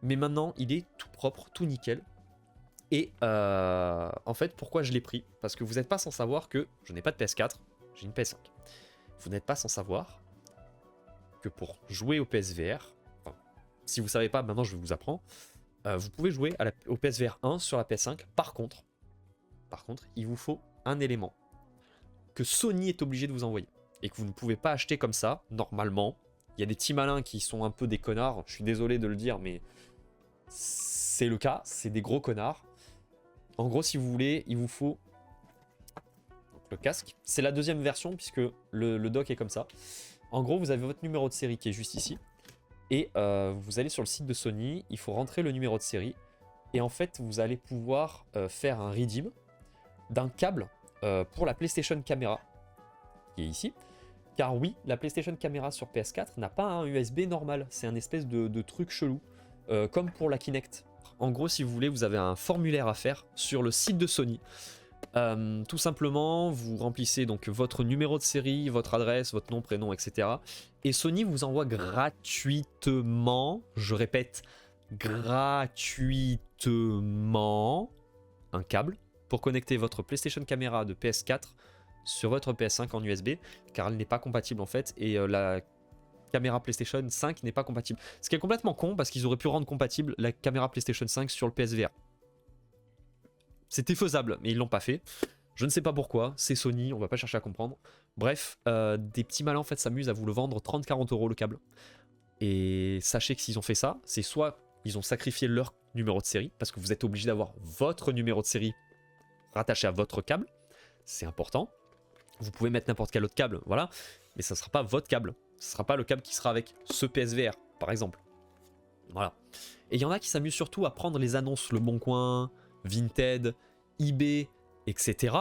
[SPEAKER 1] Mais maintenant, il est tout propre, tout nickel. Et en fait, pourquoi je l'ai pris? Parce que vous n'êtes pas sans savoir que je n'ai pas de PS4, j'ai une PS5. Vous n'êtes pas sans savoir que pour jouer au PSVR, enfin, si vous ne savez pas, maintenant je vous apprends, vous pouvez jouer au PSVR 1 sur la PS5. Par contre, il vous faut un élément que Sony est obligé de vous envoyer et que vous ne pouvez pas acheter comme ça, normalement. Il y a des petits malins qui sont un peu des connards, je suis désolé de le dire, mais c'est le cas, c'est des gros connards. En gros, si vous voulez, il vous faut donc, le casque. C'est la deuxième version, puisque le dock est comme ça. En gros, vous avez votre numéro de série qui est juste ici, et vous allez sur le site de Sony, il faut rentrer le numéro de série, et en fait, vous allez pouvoir faire un redeem d'un câble pour la PlayStation Camera, qui est ici. Car oui, la PlayStation Camera sur PS4 n'a pas un USB normal, c'est un espèce de truc chelou. comme pour la Kinect. En gros, si vous voulez, vous avez un formulaire à faire sur le site de Sony. Tout simplement, vous remplissez donc votre numéro de série, votre adresse, votre nom, prénom, etc. Et Sony vous envoie gratuitement, je répète, gratuitement, un câble pour connecter votre PlayStation Camera de PS4 sur votre PS5 en USB, car elle n'est pas compatible en fait, et la caméra PlayStation 5 n'est pas compatible. Ce qui est complètement con, parce qu'ils auraient pu rendre compatible la caméra PlayStation 5 sur le PSVR. C'était faisable, mais ils l'ont pas fait. Je ne sais pas pourquoi, c'est Sony, on va pas chercher à comprendre. Bref, des petits malins en fait s'amusent à vous le vendre 30-40 € le câble. Et sachez que s'ils ont fait ça, c'est soit ils ont sacrifié leur numéro de série, parce que vous êtes obligé d'avoir votre numéro de série rattaché à votre câble, c'est important. Vous pouvez mettre n'importe quel autre câble, voilà, mais ça ne sera pas votre câble. Ce ne sera pas le câble qui sera avec ce PSVR, par exemple. Voilà. Et il y en a qui s'amusent surtout à prendre les annonces Le Bon Coin, Vinted, eBay, etc.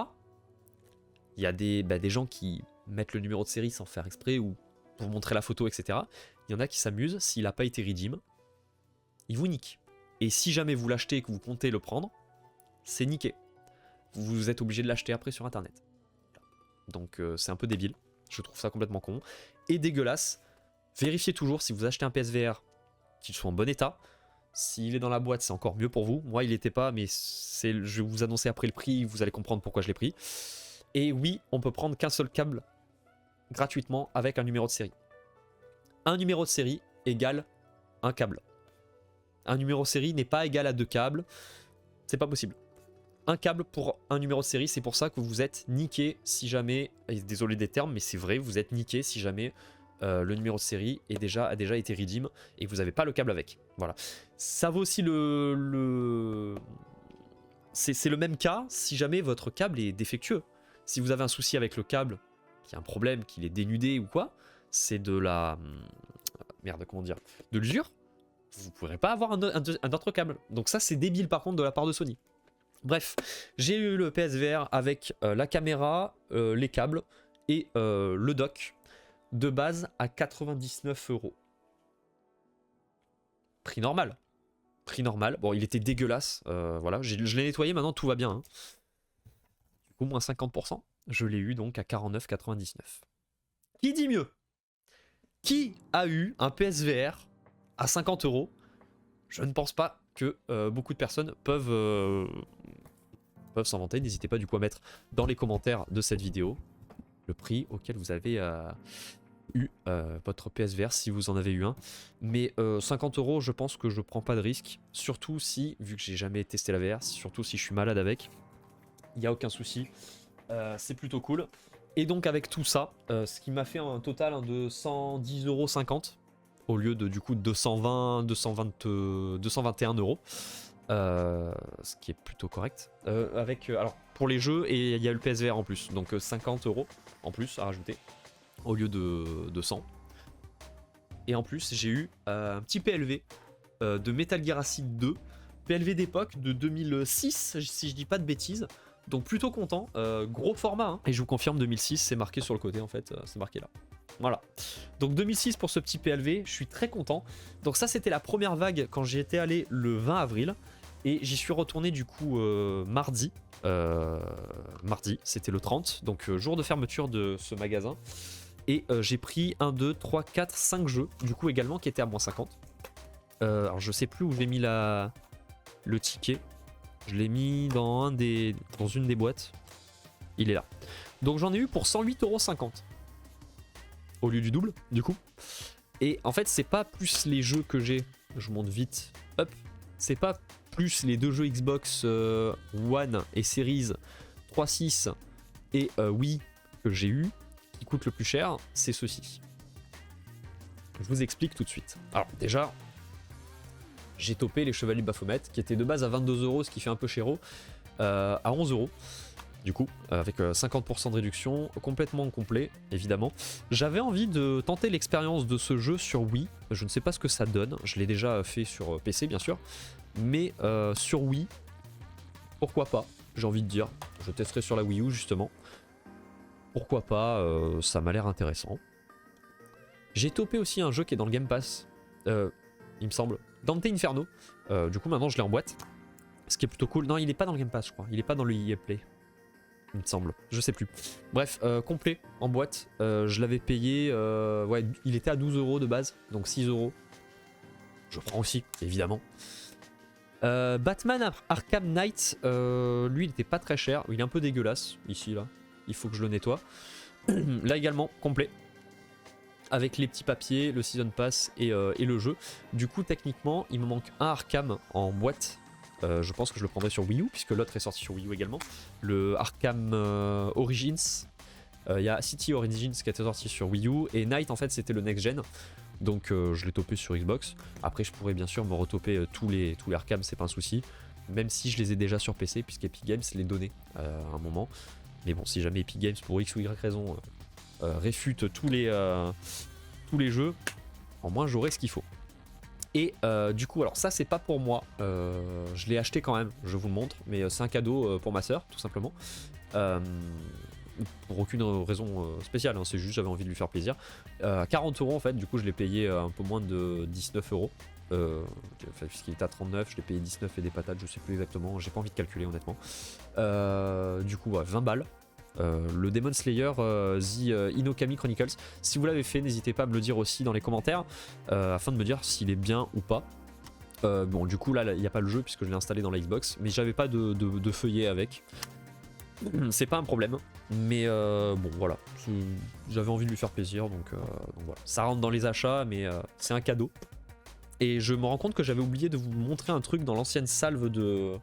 [SPEAKER 1] Il y a des gens qui mettent le numéro de série sans faire exprès ou pour montrer la photo, etc. Il y en a qui s'amusent, s'il n'a pas été redeem, ils vous niquent. Et si jamais vous l'achetez et que vous comptez le prendre, c'est niqué. Vous êtes obligé de l'acheter après sur internet. Donc c'est un peu débile. Je trouve ça complètement con. Et dégueulasse. Vérifiez toujours si vous achetez un PSVR qu'il soit en bon état. S'il est dans la boîte, c'est encore mieux pour vous. Moi, il n'était pas, mais je vais vous annoncer après le prix. Vous allez comprendre pourquoi je l'ai pris. Et oui, on peut prendre qu'un seul câble gratuitement avec un numéro de série. Un numéro de série égale un câble. Un numéro de série n'est pas égal à 2 câbles. C'est pas possible. Un câble pour un numéro de série, c'est pour ça que vous êtes niqué si jamais, et désolé des termes, mais c'est vrai, vous êtes niqué si jamais le numéro de série a déjà été redeem et que vous n'avez pas le câble avec. Voilà. Ça vaut aussi c'est le même cas si jamais votre câble est défectueux. Si vous avez un souci avec le câble, qu'il y a un problème, qu'il est dénudé ou quoi, c'est de la... Merde, comment dire, de l'usure. Vous ne pourrez pas avoir un autre câble. Donc ça, c'est débile par contre de la part de Sony. Bref, j'ai eu le PSVR avec la caméra, les câbles et le dock de base à 99 €. Prix normal. Prix normal. Bon, il était dégueulasse. Voilà, je l'ai nettoyé, maintenant tout va bien. Hein. Du coup, moins 50%. Je l'ai eu donc à 49,99 €. Qui dit mieux? Qui a eu un PSVR à 50 €? Je ne pense pas que beaucoup de personnes peuvent s'en vanter. N'hésitez pas du coup à mettre dans les commentaires de cette vidéo le prix auquel vous avez eu votre PSVR si vous en avez eu un. Mais 50 €, je pense que je prends pas de risque. Surtout si, vu que j'ai jamais testé la VR, surtout si je suis malade avec, il n'y a aucun souci. C'est plutôt cool. Et donc avec tout ça, ce qui m'a fait un total de 110,50 € au lieu de du coup 221 €. Ce qui est plutôt correct. Alors pour les jeux, et il y a le PSVR en plus, donc 50 € en plus à rajouter au lieu de 100. Et en plus, j'ai eu un petit PLV de Metal Gear Acid 2, PLV d'époque de 2006, si je dis pas de bêtises. Donc plutôt content, gros format, hein. Et je vous confirme 2006, c'est marqué sur le côté en fait, c'est marqué là. Voilà. Donc 2006 pour ce petit PLV, je suis très content. Donc ça c'était la première vague quand j'y étais allé le 20 avril. Et j'y suis retourné du coup mardi. Mardi, c'était le 30, donc jour de fermeture de ce magasin. Et j'ai pris 1, 2, 3, 4, 5 jeux, du coup également qui étaient à moins 50. Alors je sais plus où j'ai mis le ticket. Je l'ai mis dans une des boîtes. Il est là. Donc j'en ai eu pour 108,50 € au lieu du double, du coup. Et en fait, c'est pas plus les jeux que j'ai. Je monte vite. Hop. C'est pas plus les 2 jeux Xbox One et Series 3.6 et Wii que j'ai eu qui coûtent le plus cher. C'est ceci. Je vous explique tout de suite. Alors déjà, j'ai topé les Chevaliers Baphomet qui étaient de base à 22 €, ce qui fait un peu chéro, à 11 € du coup, avec 50% de réduction, complètement complet évidemment. J'avais envie de tenter l'expérience de ce jeu sur Wii, je ne sais pas ce que ça donne, je l'ai déjà fait sur PC bien sûr, mais sur Wii, pourquoi pas, j'ai envie de dire, je testerai sur la Wii U justement, pourquoi pas, ça m'a l'air intéressant. J'ai topé aussi un jeu qui est dans le Game Pass, il me semble. Dante Inferno. Du coup maintenant je l'ai en boîte. Ce qui est plutôt cool. Non, il est pas dans le Game Pass, je crois. Il est pas dans le EA Play. Il me semble. Je sais plus. Bref, complet en boîte. Je l'avais payé. Ouais, il était à 12 € de base. Donc 6 €. Je prends aussi, évidemment. Batman Arkham Knight. Lui, il était pas très cher. Il est un peu dégueulasse. Ici, là. Il faut que je le nettoie. Là également, complet. Avec les petits papiers, le Season Pass et le jeu. Du coup, techniquement, il me manque un Arkham en boîte. Je pense que je le prendrai sur Wii U, puisque l'autre est sorti sur Wii U également. Le Arkham Origins. Il y a City Origins qui était sorti sur Wii U. Et Knight, en fait, c'était le next gen. Donc je l'ai topé sur Xbox. Après, je pourrais bien sûr me retoper tous les Arkham, c'est pas un souci. Même si je les ai déjà sur PC, puisqu'Epic Games les donnait à un moment. Mais bon, si jamais Epic Games, pour X ou Y raison, réfute tous les jeux, au moins j'aurai ce qu'il faut. Et du coup, alors ça c'est pas pour moi, je l'ai acheté quand même, je vous le montre, mais c'est un cadeau pour ma soeur, tout simplement. Pour aucune raison spéciale, hein, c'est juste j'avais envie de lui faire plaisir. 40 € en fait, du coup je l'ai payé un peu moins de 19 €. Puisqu'il était à 39, je l'ai payé 19 et des patates, je sais plus exactement, j'ai pas envie de calculer honnêtement. Du coup, ouais, 20 balles. Le Demon Slayer The Inokami Chronicles. Si vous l'avez fait, n'hésitez pas à me le dire aussi dans les commentaires afin de me dire s'il est bien ou pas. Bon, du coup, là, il n'y a pas le jeu puisque je l'ai installé dans la Xbox, mais j'avais pas de feuillet avec. C'est pas un problème, mais bon, voilà. J'avais envie de lui faire plaisir, donc voilà. Ça rentre dans les achats, mais c'est un cadeau. Et je me rends compte que j'avais oublié de vous montrer un truc dans l'ancienne salve de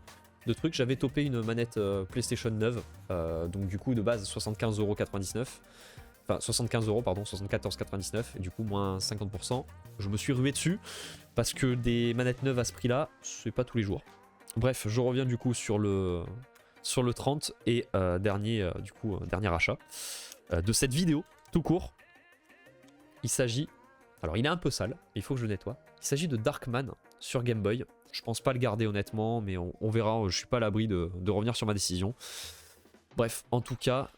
[SPEAKER 1] trucs. J'avais topé une manette PlayStation 9, donc du coup de base 75,99 €. Enfin 75 €, pardon, 74,99 €, et du coup moins 50%. Je me suis rué dessus, parce que des manettes neuves à ce prix-là, c'est pas tous les jours. Bref, je reviens du coup sur le 30 et dernier achat de cette vidéo, tout court. Il s'agit... Alors il est un peu sale, il faut que je le nettoie. Il s'agit de Darkman sur Game Boy. Je pense pas le garder honnêtement, mais on verra, je suis pas à l'abri de revenir sur ma décision. Bref, en tout cas,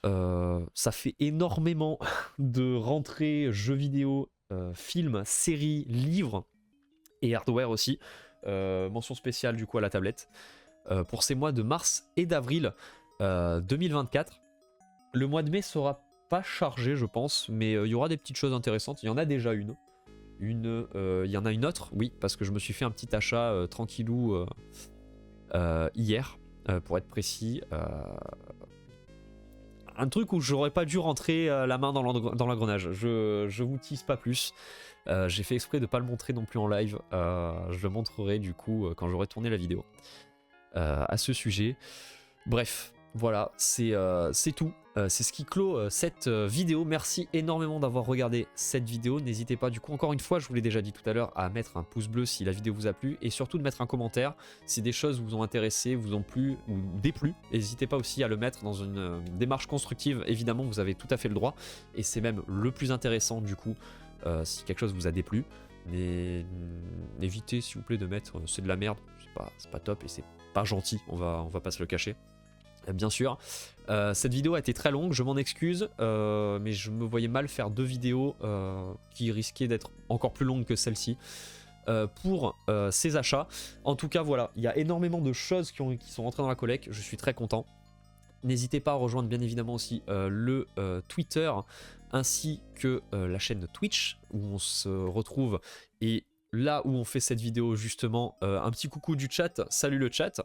[SPEAKER 1] ça fait énormément de rentrées, jeux vidéo, films, séries, livres et hardware aussi. Mention spéciale du coup à la tablette. Pour ces mois de mars et d'avril 2024. Le mois de mai sera pas chargé je pense, mais il y aura des petites choses intéressantes. Il y en a déjà une. Il y en a une autre, oui, parce que je me suis fait un petit achat tranquillou hier, pour être précis. Un truc où j'aurais pas dû rentrer la main dans l'engrenage. Je vous tease pas plus. J'ai fait exprès de pas le montrer non plus en live. Je le montrerai du coup quand j'aurai tourné la vidéo à ce sujet. Bref, voilà, c'est tout. C'est ce qui clôt cette vidéo. Merci énormément d'avoir regardé cette vidéo. N'hésitez pas, du coup, encore une fois, je vous l'ai déjà dit tout à l'heure, à mettre un pouce bleu si la vidéo vous a plu, et surtout de mettre un commentaire si des choses vous ont intéressé, vous ont plu ou déplu. N'hésitez pas aussi à le mettre dans une démarche constructive. Évidemment, vous avez tout à fait le droit, et c'est même le plus intéressant du coup si quelque chose vous a déplu. Mais évitez s'il vous plaît de mettre c'est de la merde, c'est pas top et c'est pas gentil, on va pas se le cacher. Bien sûr, cette vidéo a été très longue, je m'en excuse, mais je me voyais mal faire deux vidéos qui risquaient d'être encore plus longues que celle-ci pour ces achats. En tout cas, voilà, il y a énormément de choses qui sont rentrées dans la collecte, je suis très content. N'hésitez pas à rejoindre bien évidemment aussi le Twitter ainsi que la chaîne Twitch où on se retrouve, et là où on fait cette vidéo justement, un petit coucou du chat, salut le chat.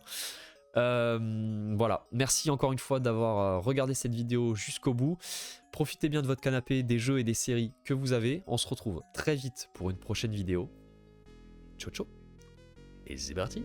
[SPEAKER 1] Voilà, merci encore une fois d'avoir regardé cette vidéo jusqu'au bout. Profitez bien de votre canapé, des jeux et des séries que vous avez. On se retrouve très vite pour une prochaine vidéo. Ciao ciao, et c'est parti.